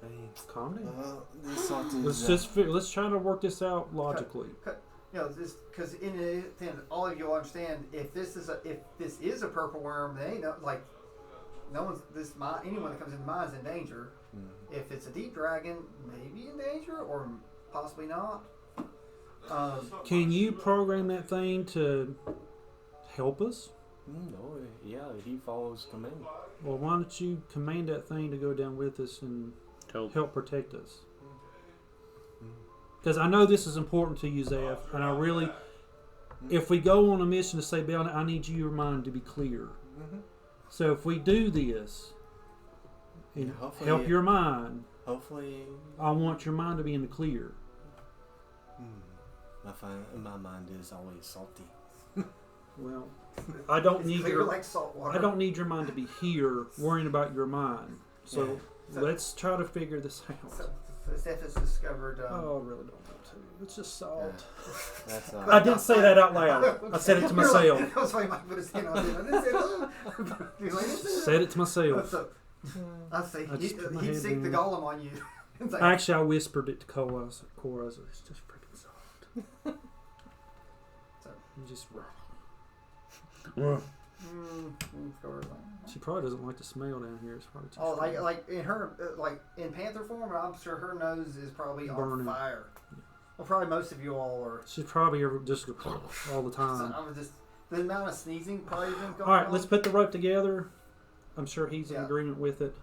Hey, Calm down. this salt is, Let's try to work this out logically. you know, this because in the end, all of you will understand if this is a purple worm, they ain't no one's anyone that comes in the mine is in danger. If it's a deep dragon, maybe in danger or possibly not. Can you program that thing to help us? No, yeah, he follows command. Well, why don't you command that thing to go down with us and help protect us? Because I know this is important to you, Zeph, and I really, if we go on a mission to say, Belni, I need your mind to be clear. So if we do this and Hopefully- help your mind, Hopefully, I want your mind to be in the clear. my mind is always salty. Well, I don't It's need clear your like salt water. I don't need your mind to be here worrying about your mind. So So- let's try to figure this out. So Steph has discovered. Oh, I really don't want to. It's just salt. That's I didn't say that out loud. I said it to myself. That was why Mike put his hand on it. I didn't say that. He's like, Said it to myself. So, I say I just put my he'd head sick the down. golem on you. It's like, Actually, I whispered it to Cora. I said, it's just freaking salt. So- You just Cora's like, She probably doesn't like the smell down here. It's probably too oh, strong. like in her, like in panther form, I'm sure her nose is probably Burning. on fire. Well, probably most of you all are. She's probably just all the So time. I was just the amount of sneezing probably been going All right, on. let's put the rope together. I'm sure he's in Yeah. agreement with it.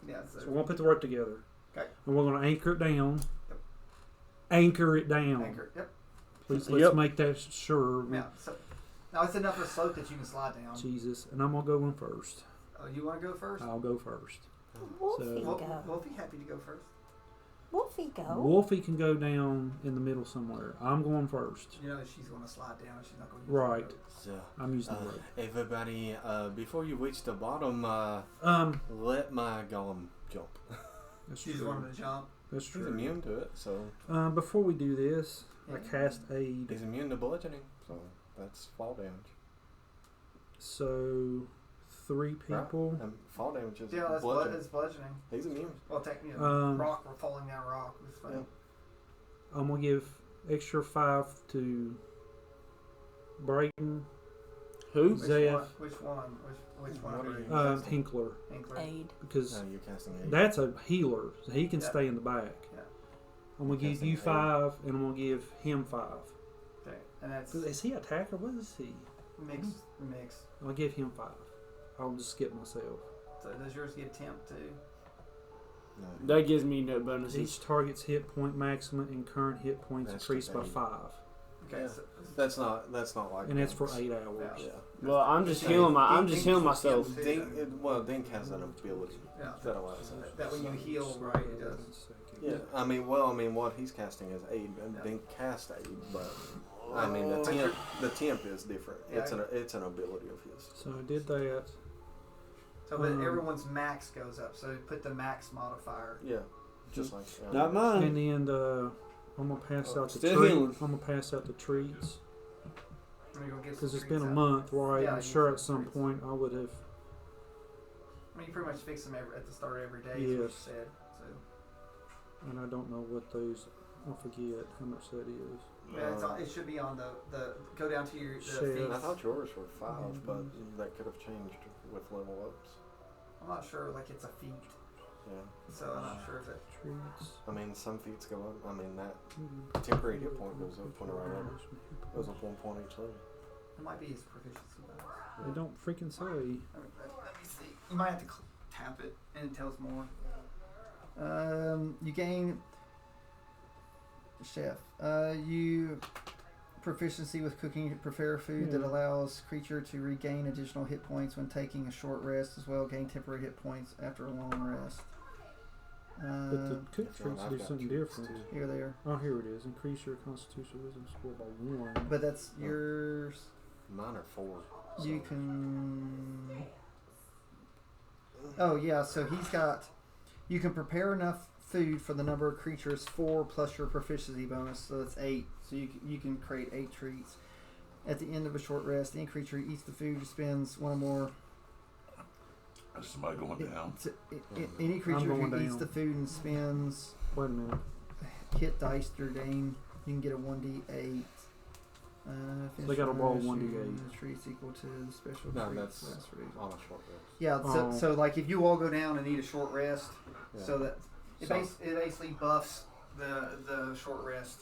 Yeah. So we're gonna put the rope together. Okay. And we're gonna anchor it down. Yep. Anchor it down. Anchor. Yep. Please, let's Yep. make that sure. Yeah. So now it's enough of a slope that you can slide down. Jesus, and I'm gonna go in first. Oh, you want to go first? I'll go first. Wolfie So- go. Wolfie, happy to go first. Wolfie go. Wolfie can go down in the middle somewhere. I'm going first. You know that she's going to slide down. She's not going to. Right. So, I'm using the rope. everybody, before you reach the bottom, let my golem jump. That's She's true. wanting to jump. That's He's true. immune to it, so Before we do this, I Yeah. cast aid. he's immune to bludgeoning, so that's fall damage. So 3 people. Right? And fall damage is Yeah, that's bludgeoning. it's bludgeoning. He's immune. Well, technically, Um, rock. We're falling down rock. It's funny. Yeah. I'm gonna give extra 5 to Brayton, Who? Which Zeph. one? Which one? Which one? What are are you? you- Hinkler, Inkler. Aid. because No, you're casting aid. that's a healer. So he can Yeah. stay in the back. Yeah. I'm gonna give Casting you aid. 5, and I'm gonna give him 5. Okay, and that's Is he attacker? What is he? mix. I'll give him 5. I'll just skip myself. So does yours get temp too? No. That gives me no bonuses. Each target's hit point maximum and current hit points That's increased by just 5, Okay. Yeah. So, That's not like. and that's for Dink's. 8 hours. Yeah. Well, I'm just Yeah. healing I'm just Dink- healing Dink- myself. Dink- Dink has an ability Yeah. that allows it. That when you heal, right, it does. Yeah, I mean, what he's casting is aid, and Yeah. Dink cast aid, but I mean the temp is different. Yeah. It's an ability of his. So I did that. So but everyone's max goes up. So put the max modifier. Yeah, just like Not mine. And then I'm gonna pass out the Still treat. healing. I'm gonna pass out the treats I'm gonna go get because some it's been a treats out. month, right? Yeah, I'm you sure get at some treats. point I would have. I mean, you pretty much fix them at the start of every day. Is what you Yes. said. So And I don't know what those. I forget how much that is. yeah, it should be on the go down to your Shit. feet. I thought yours were 5, but that could have changed with level ups. I'm not sure. Like it's a feat. Yeah, So I'm not sure if it. Treats. I mean some feats go up. I mean that temporary hit point goes up when around level. Goes up 1 point each level. It might be his proficiency bonus. They don't freaking say. Let me see. You might have to tap it, and it tells more. You gain chef. You proficiency with cooking, prepare food that allows creature to regain additional hit points when taking a short rest, as well gain temporary hit points after a long rest. But the cook treats do something different. Here they are. Oh, here it is. Increase your constitutional wisdom score by 1. But that's yours. Mine are 4. You can. Oh yeah, so he's got. You can prepare enough food for the number of creatures 4 plus your proficiency bonus, so that's 8. So you can create 8 treats. At the end of a short rest, any creature eats the food spends one or more. Is somebody going down? Any creature going who eats down. the food and spends Wait a minute. hit dice or gain, you can get a 1d8. So they gotta roll finish 1d8. Treats equal to the special No, treats that's last for each. on a short rest. Yeah, so like if you all go down and need a short rest, Yeah. so that it, So- it basically buffs the short rest.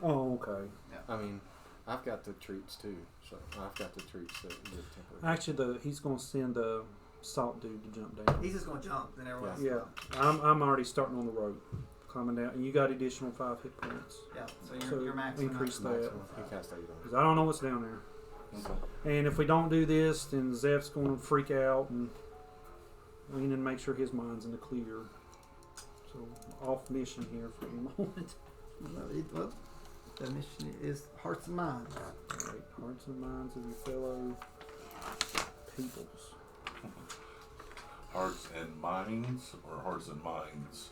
Oh, okay. I mean, I've got the treats too, so I've got the treats that give temporary. Actually, he's gonna send the salt dude to jump down. He's just gonna jump, then everyone else. Yeah, I'm already starting on the rope, climbing down, and you got additional 5 hit points. Yeah. So So you're maximum. increase that. Maximum. He cast 8 on Because I don't know what's down there. And if we don't do this, then Zeph's going to freak out, and we need to make sure his mind's in the clear. So off mission here for a moment. Well, the mission is hearts and minds. All right, hearts and minds of your fellow peoples. Hearts and minds or hearts and minds?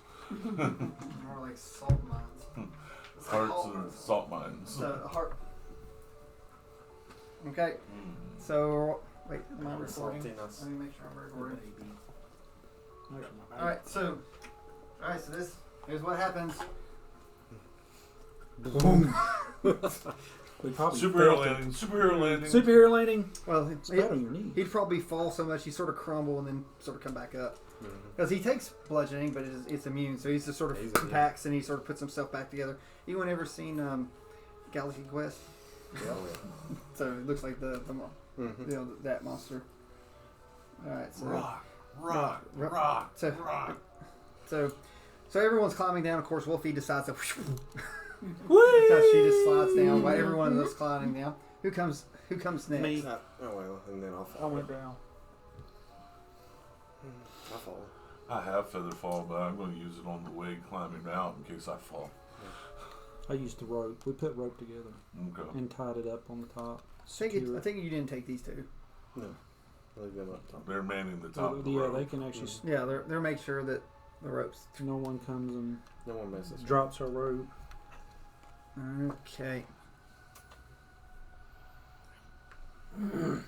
More like salt mines. It's like Hearts all- and salt mines. So heart. Okay. So wait, am I recording? Saltiness. Let me make sure I'm recording. Baby. All right. So here's what happens. Boom. We probably Superhero felt it. landing. Superhero landing. Superhero landing. Well, It's bad on your knee. he'd probably fall so much he sort of crumble and then sort of come back up. Mhm. Because he takes bludgeoning, but it's immune, so he's just sort of He's compacts and he sort of puts himself back together. Anyone ever seen Galaxy Quest? Yeah. So it looks like the Mhm. you know, that monster. All right, so Rock. So- Rock. so everyone's climbing down. Of course, Wolfie decides to. Whee! So she just slides down while everyone is climbing down. Who comes next? Me. Oh well, and then I'll I fall. went down. I'll fall. I have feather fall, but I'm going to use it on the way climbing out in case I fall. I used the rope. We put rope together Okay. and tied it up on the top. I think you didn't take these two. No, leave them up top. They're manning the top of the Yeah, rope. they can actually. Yeah, they're make sure that the ropes. No one comes and No one messes. with drops our rope. Okay. Now,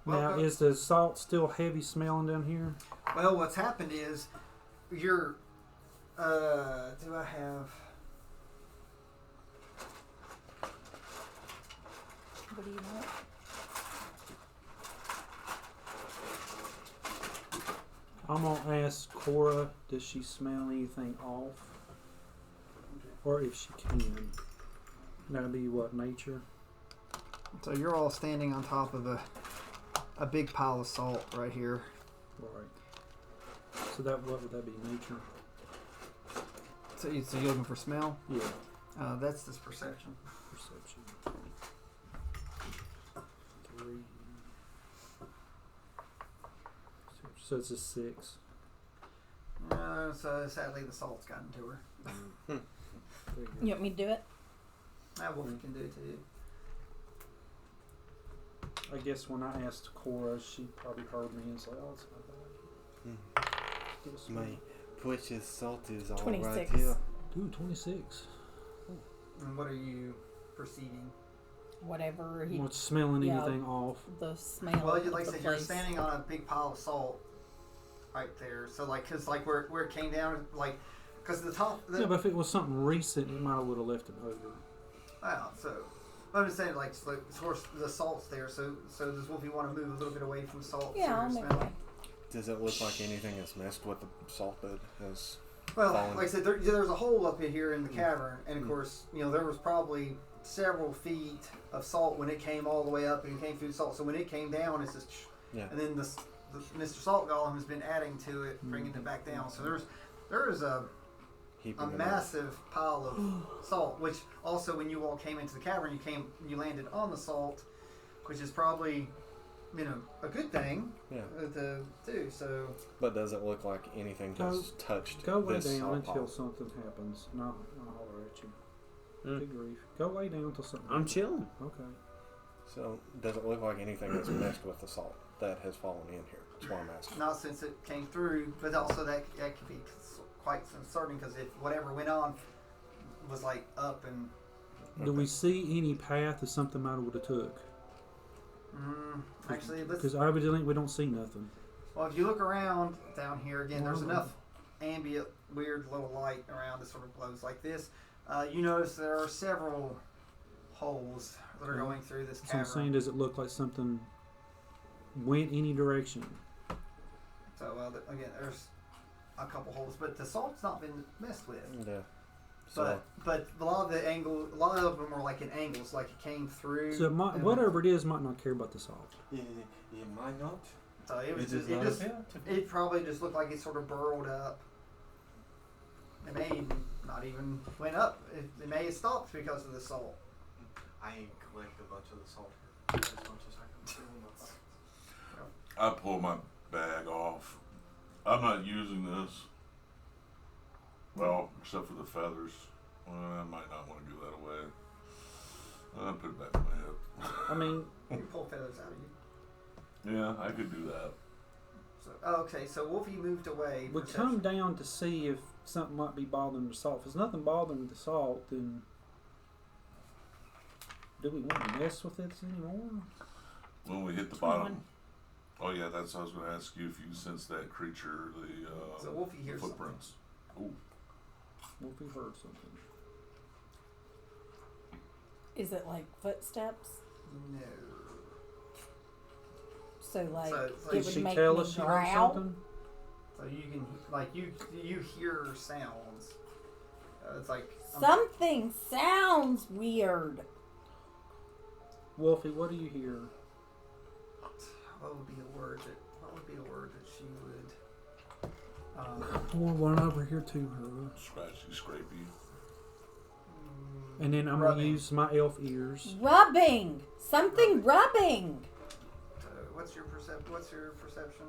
Welcome. is the salt still heavy smelling down here? Well, what's happened is you're. Do I have? What do you want? I'm gonna ask Cora, does she smell anything off? Or if she can. That'd be what, nature? So you're all standing on top of a big pile of salt right here. Right. So that what would that be, nature? So you're looking for smell? Yeah. That's this perception. Perception. 3. So it's a 6. So sadly the salt's gotten to her. You want me to do it? Wolfie can do it too. I guess when I asked Cora, she probably heard me and said, "Oh, it's not bad." Still smell. My precious salt is all 26. right here. Ooh, 26. And what are you perceiving? Whatever he, What's smelling Yeah. anything off? the smell. Well, of like I the said, you're place. standing on a big pile of salt right there. So like, cause like where it came down, like, cause the top. Yeah, but if it was something recent, you might have would have left it over. Wow. So I'm just saying, like, so, of course, the salt's there. So does Wolfie want to move a little bit away from salt? Yeah, so I'll you're move smelling? away. Does it look like anything has messed with the salt bed? Has Well, fallen? like I said, there's a hole up in here in the cavern, and of course, you know, there was probably several feet of salt when it came all the way up, and it came through the salt. So when it came down, it's just, Yeah. and then the Mr. Salt Golem has been adding to it, bringing it back down. So there is a heaping a it up. massive pile of salt. Which also, when you all came into the cavern, you landed on the salt, which is probably, a good thing Yeah. to do. So But does it look like anything has touched Go way this down salt until pile? something happens. And I'll holler at you. Hmm. Good grief. Go way down until something I'm happens. chilling. Okay. So does it look like anything has messed with the salt that has fallen in here? That's what I'm asking. not since it came through, but also that could be quite concerning because if whatever went on was like up and Do we see any path that something might have took? actually, Because evidently we don't see nothing. well, if you look around down here again, there's Well, enough ambient, weird little light around that sort of glows like this. You notice there are several holes that are going through this So I'm saying, cavern. does it look like something went any direction? So again, there's a couple holes, but the salt's not been messed with. Yeah. So But a lot of them were like in angles, like it came through. So whatever it is might not care about the salt. it might not. So it was does just, not appear to be. it probably just looked like it sort of burrowed up. It may not even went up. It may have stopped because of the salt. I collect a bunch of the salt as much as I can. I pull my bag off. I'm not using this. Well, except for the feathers. Well, I might not want to give that away. I'll put it back in my hip. I mean, You pull feathers out of you. Yeah, I could do that. So okay, so Wolfie moved away. we come down to see if something might be bothering the salt. If there's nothing bothering the salt, then do we want to mess with it anymore? When we hit the bottom. Oh yeah, that's what I was going to ask you if you sense that creature, So Wolfie the hears footprints. Ooh. What if we heard something? Is it like footsteps? No. So like So it Did would she make tell me us she heard growl? something? So you can you hear sounds. It's like Something sounds weird. Wolfie, what do you hear? what would be a word that she would. We'll run over here to her. Scratchy, scrapey. And then I'm going to Rubbing. use my elf ears. Rubbing. Something rubbing. What's your perception?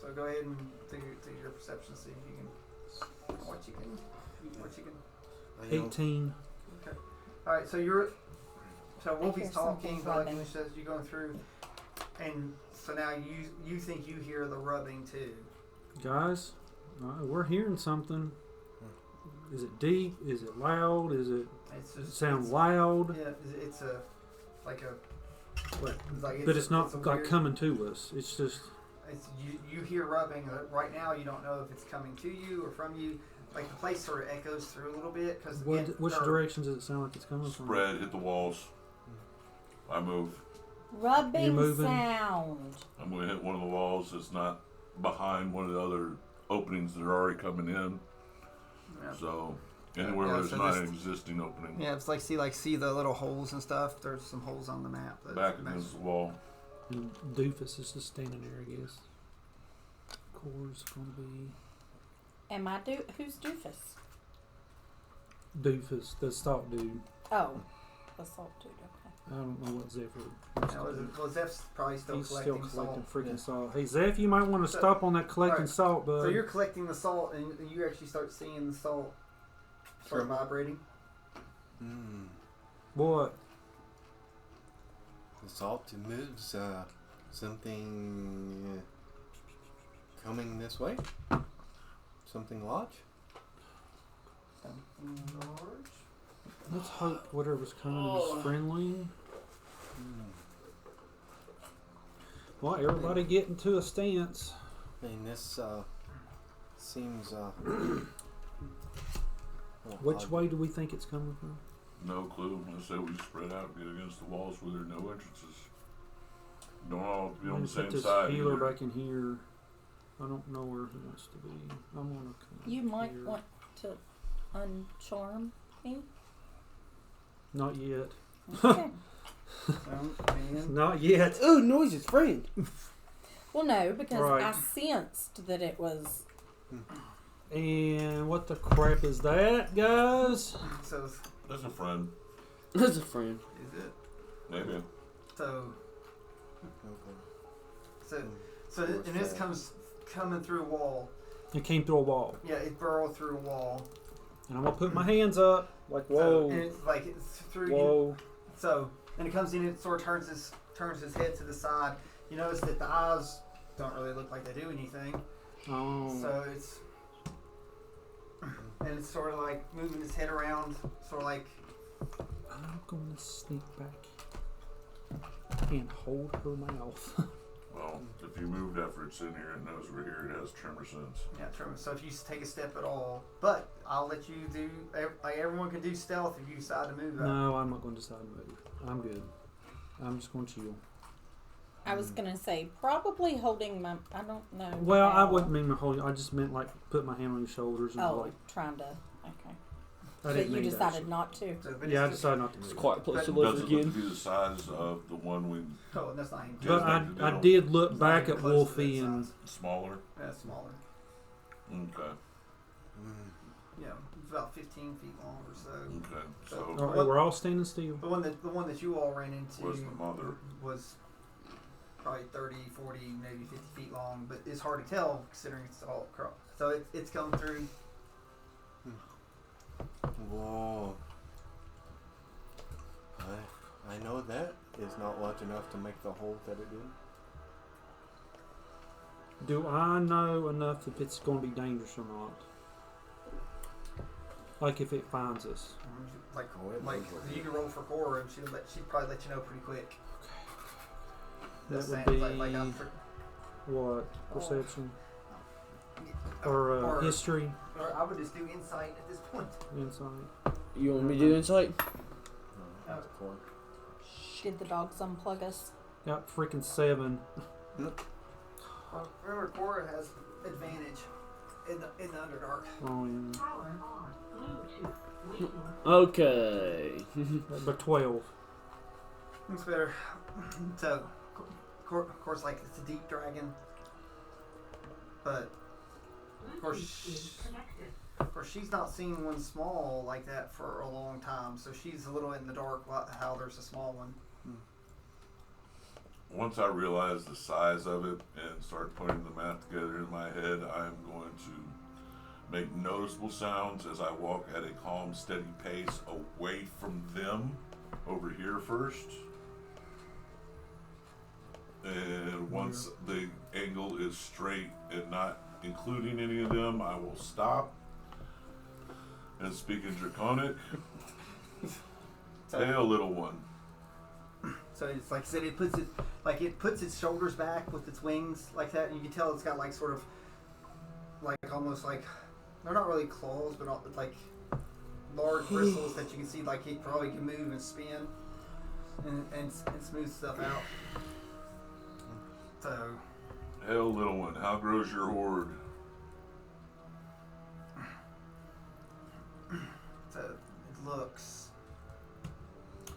So go ahead and do your perception. See if you can. What you can. 18. Okay. All right. So Wolfie's hear talking, something but like rubbing. you says you're going through, and so now you think you hear the rubbing too. Guys, we're hearing something. Is it deep? Is it loud? Is it It's does it just sound it's- loud? Yeah, it's a like a. But, It's like but it's not a like weird- coming to us. It's just It's you hear rubbing right now. You don't know if it's coming to you or from you. Like the place sort of echoes through a little bit because which direction does it sound like it's coming from? Spread, hit the walls. I move. You're Rubbing moving. sound. I'm going to hit one of the walls that's not behind one of the other openings that are already coming in. Yeah. So anywhere Yeah, where there's so not this- an existing opening. Yeah, it's like see the little holes and stuff. There's some holes on the map. that Back match. against the wall. And Doofus is just standing there, I guess. Core's going to be Am I who's doofus? Doofus, the stalk dude. Oh, the salt dude. Okay. I don't know what Zephyr. Well, Zeph's probably still He's collecting still collecting salt. freaking salt. Hey, Zeph, you might want to So- stop on that collecting alright. salt, bud. So you're collecting the salt, and you actually start seeing the salt start Sure. vibrating. What? The salt moves. Something coming this way. Something large. Something large. Let's hope whatever's coming is friendly. Well, everybody get into a stance. I mean, this seems. Which odd. way do we think it's coming from? No clue. I say we spread out, get against the walls where there are no entrances. Don't all be on the Let's put same this side. healer either. back in here. I don't know where he wants to be. I'm gonna come You might here. want to uncharm me. Not yet. Okay. Not yet. Ooh, noises, friend. Well, no, because Right. I sensed that it was And what the crap is that, guys? So That's a friend. That's a friend. is it? Maybe. So Okay. and this comes coming through a wall. It came through a wall. Yeah, it burrowed through a wall. And I'm gonna put my hands up, like So, whoa, and it's like it's through. whoa. So and it comes in. It sort of turns his head to the side. You notice that the eyes don't really look like they do anything. Oh. So it's sort of like moving his head around, sort of like. I'm gonna sneak back and hold her mouth. Well, if you moved after it's in here, it knows we're here. It has tremor sense. Yeah, tremor. So if you take a step at all, but I'll let you do. Like everyone can do stealth if you decide to move. No, I'm not going to decide to move. I'm good. I'm just going to chill. I was gonna say probably holding my. I don't know. Well, I how. wouldn't mean my whole. I just meant like put my hand on your shoulders and Oh, like. trying to. Okay. I But didn't you mean that. decided not to. So, but Yeah, I it's just, decided not to It's move. quite a place to But live Does it look again. to be the size of the one we oh, that's not even. But Just I like did look It's not back even at close to Wolfie that and size. smaller? Yeah, smaller. Okay. Yeah, it's about 15 feet long or so. Okay. So- So oh, we're all standing still. The one that you all ran into was the mother. was probably 30, 40, maybe 50 feet long, but it's hard to tell considering it's all across. So it's come through. Whoa. I know that is not large enough to make the hole that it did. Do I know enough if it's going to be dangerous or not? Like if it finds us. Like, Oh, it like knows what you can roll for Cora and she'd probably let you know pretty quick. That Just would saying, be like I'm what? Perception or, or history, or I would just do insight at this point. insight. You want me to do insight? No, that's a core. Did the dogs unplug us? Got freaking 7. Remember, Cora has advantage in the Underdark. Oh yeah. Okay. But 12. It's better. So, of course, like it's a deep dragon, but of course, she's not seen one small like that for a long time. So she's a little in the dark. How there's a small one. Once I realize the size of it and start putting the math together in my head, I'm going to make noticeable sounds as I walk at a calm, steady pace away from them over here first. And once the angle is straight and not including any of them, I will stop and speak in Draconic. So, Hail, little one. so it's like I said, it puts its shoulders back with its wings like that, and you can tell it's got like sort of like almost like they're not really claws, but like large bristles that you can see like it probably can move and spin and smooth stuff out. So Hail, little one. How grows your horde? it looks.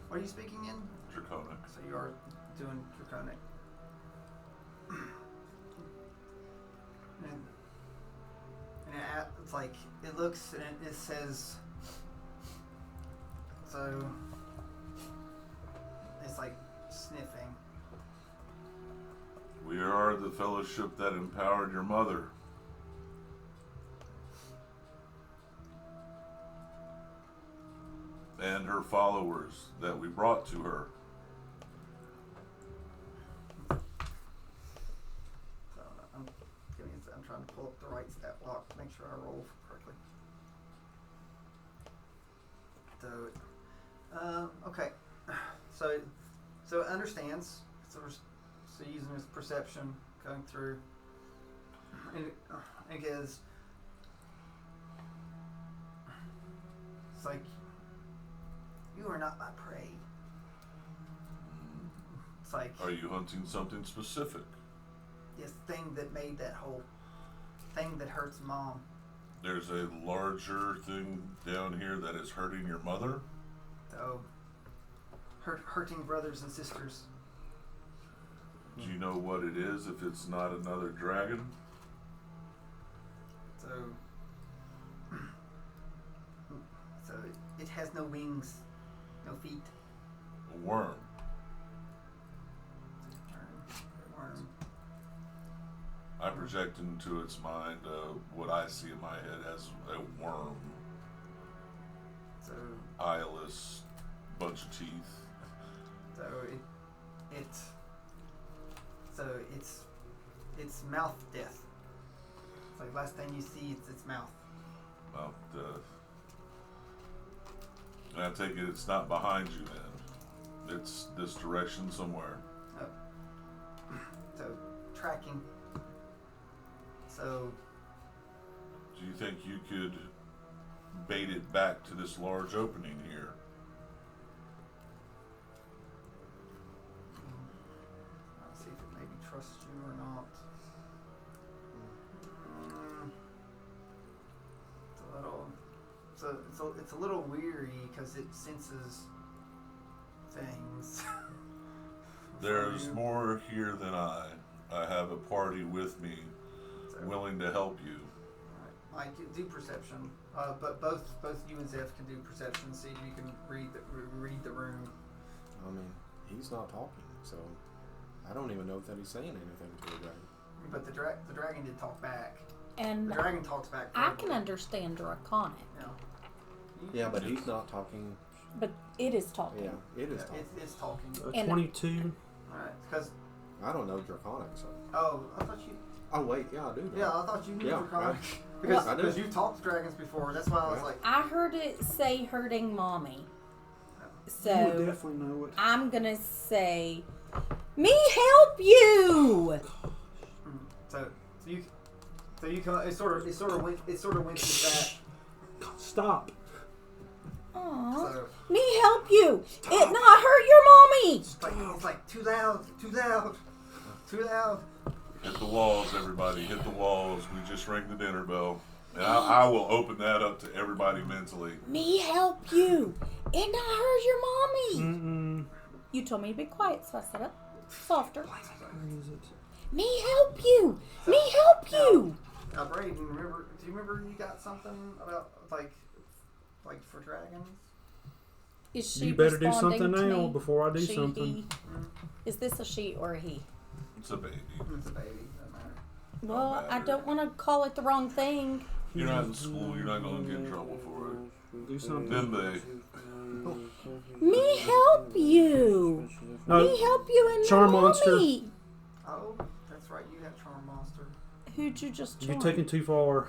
What are you speaking in? Draconic. So you are doing Draconic. And it's like, it looks and it says, so it's like sniffing. We are the fellowship that empowered your mother. And her followers that we brought to her. So I'm trying to pull up the right stat block to make sure I roll correctly. So, okay. So it understands. So using his perception going through, and it goes. It's like, you are not my prey. It's like, Are you hunting something specific? this thing that made that whole thing that hurts mom. There's a larger thing down here that is hurting your mother? So, hurting brothers and sisters. Do you know what it is if it's not another dragon? So, has no wings, no feet. A worm. Worm. I project into its mind what I see in my head as a worm. So Eyeless, bunch of teeth. It's mouth death. It's like last thing you see, it's its mouth. Mouth death. And I take it it's not behind you then. It's this direction somewhere. So tracking. So Do you think you could bait it back to this large opening here? I'll see if it maybe trusts you or not. It's a little weary because it senses things. There's more here than I. I have a party with me, willing to help you. Alright, Mike, do perception. But both you and Zeph can do perception. See if you can read the room. I mean, he's not talking, so I don't even know that he's saying anything to the dragon. But the dragon did talk back. And The dragon talks back. I can understand Draconic, Yeah, but he's not talking. but it is talking. Yeah, it is talking. It's talking. 22. Alright, because I don't know Draconic, so. I thought you. Oh wait, yeah, I do. Know. Yeah, I thought you knew Yeah, Draconic. Well, I do. Because you talked to dragons before. That's why I was Yeah. like. I heard it say hurting mommy. You would So definitely know it. I'm gonna say, me help you. So you come. It sort of winces back. Stop. Aw, So me help you. It not hurt your mommy. it's like too loud. Hit the walls, everybody. Hit the walls. We just rang the dinner bell. And I will open that up to everybody mentally. Me help you. It not hurt your mommy. Mm-mm. You told me to be quiet, so I said it softer. Where is it? Me help you. Me help you. Now, Brady, do you remember you got something about like for dragons? Is she You better do responding something to now me? before I do She, something. he. Is this a she or a he? It's a baby. It's a baby. Doesn't matter. Well, I matter. don't want to call it the wrong thing. You're not in school. You're not going to get in trouble for it. Do something. Then they. Me help you. No, Me help you and Charm your monster. mommy. Oh, that's right. You have charm monster. Who'd you just charm? you're taking too far.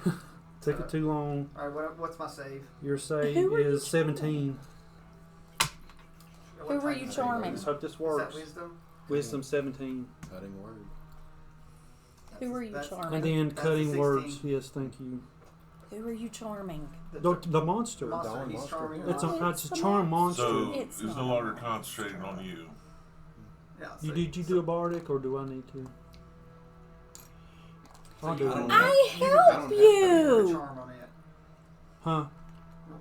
Taking too long. All right. What's my save? Your save Who were you is 17. Who were you charming? Let's hope this Is works. that wisdom? Wisdom 17. Cutting word. Who were you That's- charming? And then That's a cutting 16. words. Yes, thank you. Who are you charming? The monster. monster. He's monster. charming. It's Oh, a it's it's a the charm monster. monster. So It's it's no not. longer concentrating on you. Yeah, You so- did you do a bardic or do I need to? I'll do I don't it. know. I You help can put a you. charm on it. Huh?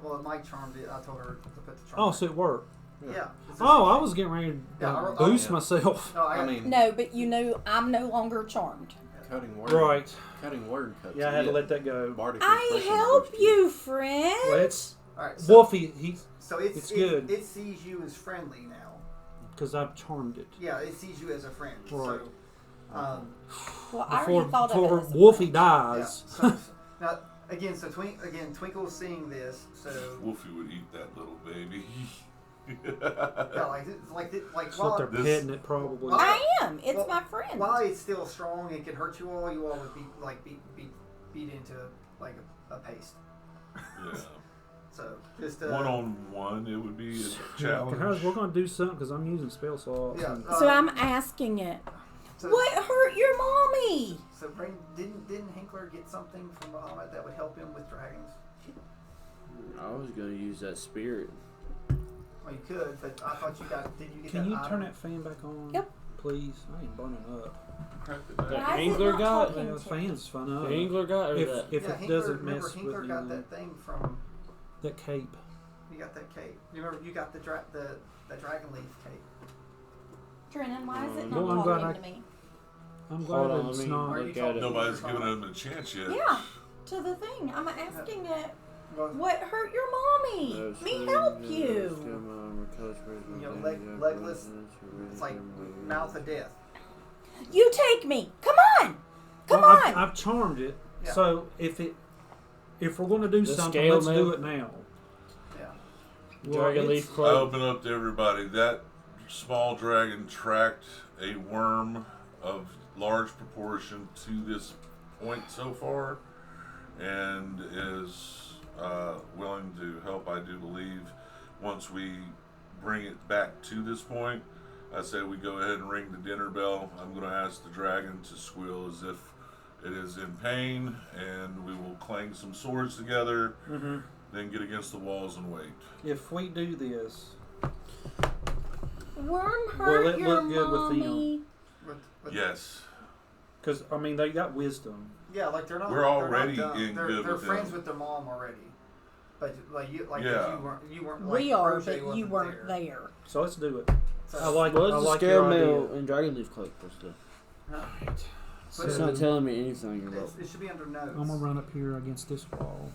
Well, Mike charmed it. I told her to put the charm. Oh, on so it. it worked. Yeah. It's Oh, just- I was getting ready to Yeah, I- boost yeah. myself. No, I mean, No, but you know I'm no longer charmed. cutting word. Right. Cutting word cuts. Yeah, I had to let that go. Bardic I expression help boost you, friend. Let's. All right. So, Wolfie, he's so it's good. It sees you as friendly now. because I've charmed it. Yeah, it sees you as a friend. Right. So, Well, I Before already thought of it as a Wolfie friend. yeah. dies. So, now again, Twinkle's seeing this. So Wolfie would eat that little baby. yeah, like It's while, what they're This- petting it probably. I am. It's Well, my friend. while it's still strong and can hurt you all would beat into like a paste. Yeah. So just 1-on-1, it would be a Guys, challenge. we're gonna do something because I'm using spell slots. Yeah. and- So I'm asking it. So, What hurt your mommy? So Brain, didn't Hinkler get something from Bahamut that would help him with dragons? I was gonna use that spirit. Well, you could, but I thought you got. Did you get Can that you item? turn that fan back on? Yep. Please. I ain't burning up. The Why is it angler not got talking Yeah, the to fan's fun up. the angler got or If that. if Yeah, it Hinkler, doesn't remember mess Hinkler with got anything. that thing from. That cape. You got that cape. You remember you got the dragon leaf cape. Drennan, why is it Well, not I'm glad talking to me? I'm Hold glad on, it's let me not. Are you look at talking- it. Nobody's given him a chance yet. Yeah, to the thing. I'm asking it. Well, What hurt your mommy? Me help you. legless. It's like mouth of death. You take me. Come on. Come Well, on. I've charmed it. Yeah. So if we're going to do The something, scale let's mail? do it now. Yeah. Well, Dragon it's- leaf I cloak. open up to everybody. That small dragon tracked a worm of large proportion to this point so far, and is willing to help. I do believe once we bring it back to this point, I say we go ahead and ring the dinner bell. I'm going to ask the dragon to squeal as if it is in pain, and we will clang some swords together, then get against the walls and wait. If we do this, Worm Will hurt it your look good with them? mommy. But Yes. because I mean they got wisdom. yeah, like they're not. We're already they're not dumb. in They're, good they're with friends them. with their mom already. But like you, like Yeah. you weren't. Like, We are, Roger but you wasn't weren't there. So let's do it. So, I like What I is the like scale your mail idea. and dragon leaf cloak supposed to do? But It's So not telling me anything about it should be under notes. I'm gonna run up here against this wall.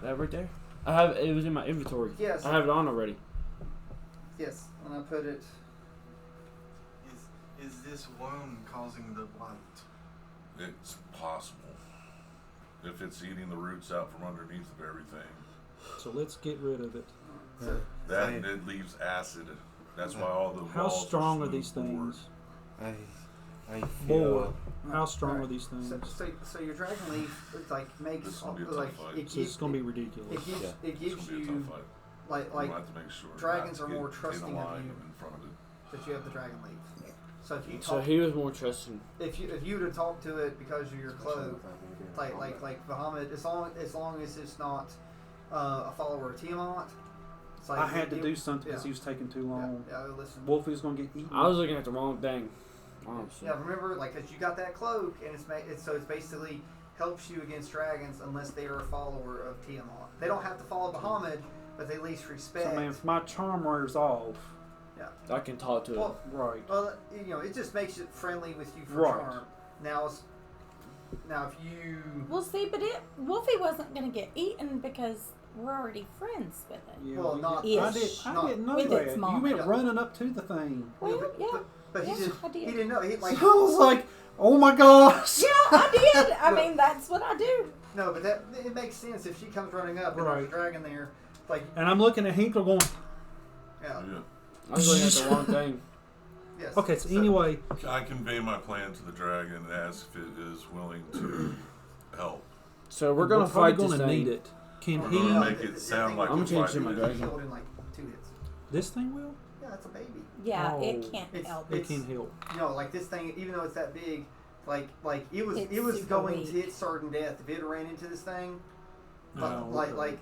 that right there. I have it was in my inventory. Yes. I have it on already. Yes, and I put it. Is this worm causing the blight? It's possible. If it's eating the roots out from underneath of everything. So let's get rid of it. So, That and it leaves acid. That's why all the How walls strong are smooth these forward. things? I More. feel How strong are these things? so your dragon leaf it's like makes This is gonna be a tough like fight. it So it's gonna be ridiculous. it gives Yeah. it It's gives gonna be a you tough fight. like We're gonna have to make sure dragons not are to more get trusting in a of line you. in front of it. that you have the dragon leaf. So if you So talk, he was more trusting. if you would have talked to it because of your cloak, like Bahamut, as long as it's not a follower of Tiamat. It's like I had to do something because he was taking too long. Yeah, listen. Wolfie's gonna get eaten. I was looking at the wrong thing. Honestly. Yeah, remember, like, cause you got that cloak, and it's basically helps you against dragons unless they are a follower of Tiamat. They don't have to follow Bahamut, but they at least respect. So man, if my charm wears off, I can talk to him. Well, right? well, it just makes it friendly with you for Right. charm. Now, if you Well, see, but Wolfie wasn't going to get eaten because we're already friends with it. Yeah, Well, we not- did- I Ish. didn't know With that. its You mom. went Yeah. running up to the thing. Well, but, yeah. but Yes, I did. he didn't know. He like I was like, oh my gosh. Yeah, I did. I mean, that's what I do. no, but that it makes sense if she comes running up and there's Right. a dragon there, like And I'm looking at Hinkle going, yeah, Yeah. I was looking at the wrong thing. yes. okay, so anyway, I convey my plan to the dragon and ask if it is willing to help. So we're gonna probably fight this gonna thing. need it. Can We're he? gonna make it sound like I'm we're changing fighting my it. dragon. Killed in like 2 hits. This thing will? Yeah, it's a baby. Yeah, Oh. it can't It's- help. It can help. Like this thing, even though it's that big, like it was It's super going to weak. its certain death if it ran into this thing. No, Like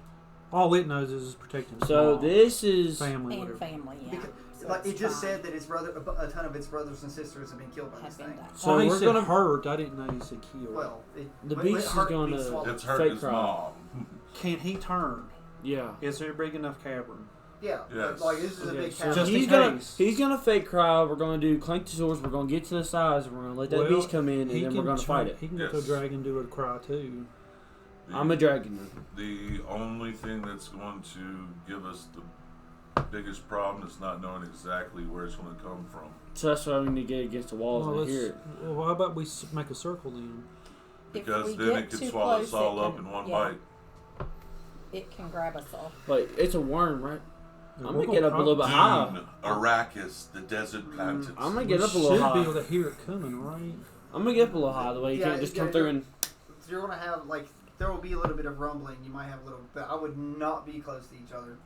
all it knows is protecting its So mom, this is family, And whatever. family, yeah. because, So like it it's just fine. said that a ton of its brothers and sisters have been killed by Have this been thing. done. So Oh, he we're said gonna- hurt. I didn't know he said killed. Well, The when beast it is hurt, gonna- beast swallowed. It's hurt Fake his cry. mom. Can he turn? yeah. Is there a big enough cavern? Yeah, Yes. like this is a Okay, big so cavern. Just he's in gonna case. he's gonna fake cry. We're gonna do clank the swords. We're gonna get to the sides. And we're gonna let that Well, beast come in, and He then can we're gonna try- fight it. He can go to a Yes. dragon and do a cry too. I'm a dragon. The only thing that's going to give us the biggest problem is not knowing exactly where it's going to come from. So that's why we need to get against the walls Well, and hear it. well, how about we make a circle then? If Because we then get it could too swallow close, us all it up can- in one yeah, bite. It can grab us all. Like it's a worm, right? And I'm we're gonna get up a little bit Dune, high. Arrakis, the desert planets. I'm gonna We get up a little should high. be able to hear it coming, right? I'm gonna get up a little high. The way you Yeah, can't just yeah, come through and. So you're gonna have like there will be a little bit of rumbling. You might have a little, but I would not be close to each other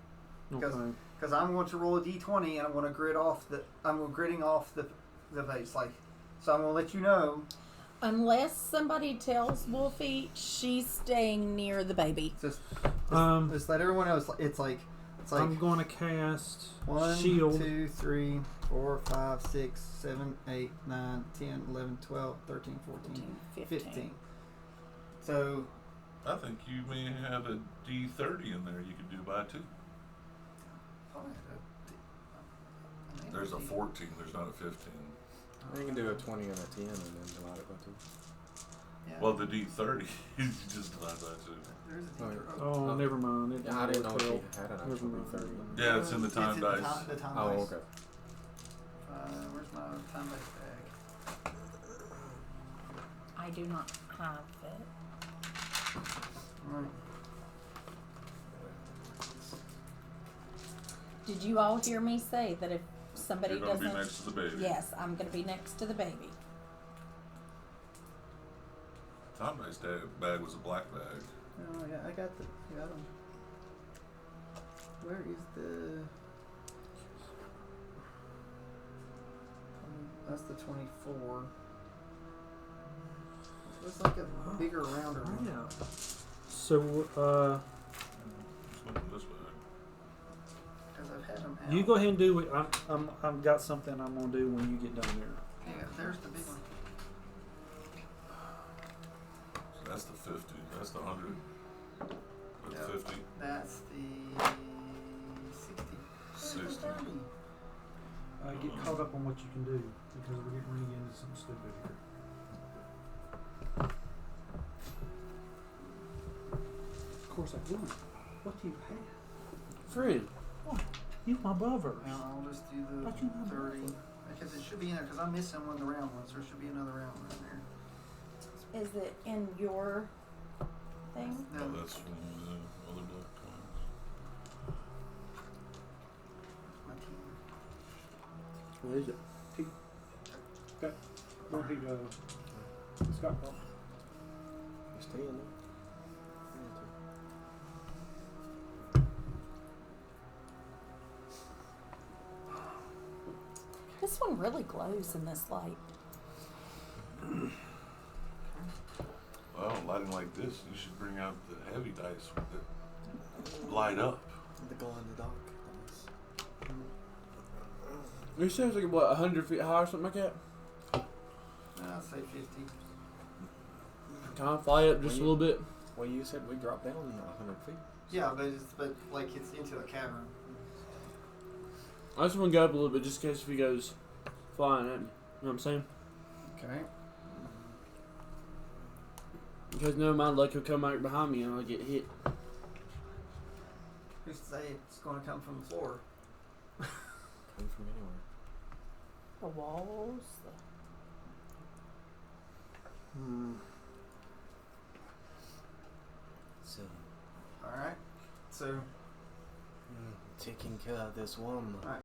because Okay. I'm going to roll a d20 and I'm going to gridding off the face like. So I'm going to let you know. Unless somebody tells Wolfie she's staying near the baby. Just Um, let everyone know it's like I'm going to cast 1, shield. 2, 3, 4, 5, 6, 7, 8, 9, 10, 11, 12, 13, 14, 15. So I think you may have a D30 in there you could do by 2. There's a 14, there's not a 15. You can do a 20 and a 10 and then divide it by 2. Yeah. Well, the D30, you just divide by 2. There's a Right. D30. Oh, never mind. It Yeah, I didn't know if tell. he had an actual Never mind. D30. Yeah, it's in the time dice. The time Oh, dice. okay. Where's my time dice bag? I do not have it. Alright. Did you all hear me say that if somebody You're going to doesn't? be next to the baby. Yes, I'm going to be next to the baby. Time dice bag was a black bag. Oh, yeah, I got them. Where is the... That's the 24. Looks like a bigger, rounder one. Yeah. So, It's looking this way. Because I've had them out. you go ahead and do it. I've got something I'm gonna do when you get done there. Yeah, there's the big one. So that's the 50. That's the 100. That's Yeah. 50. That's the 60. 60. Get caught up on what you can do because we're getting ready to get into something stupid here. Of course I do. What do you have? Friend. You my brother. Now I'll just do the But you have 30. Because it should be in there, because I'm missing one of the round ones. There should be another round one in there. Is it in your thing? Oh, that's from the other black coins. My team. What is it? Where he Scott Paul. Stay in there. This one really glows in this light. Well, lighting like this, you should bring out the heavy dice that light up. The glow in the dark dice. It sounds like, what, 100 feet high or something like that? I'll say 50. Kind of fly up just a little bit. Well, you said we dropped down 100 feet. Yeah, but like it's into a cavern. I just want to go up a little bit just in case if he goes flying at me. You know what I'm saying? Okay. Because never mind, like he'll come out behind me and I'll get hit. Who's to say it's going to come from the floor? Come from anywhere. The walls. So, Alright. So, taking care of this one. alright.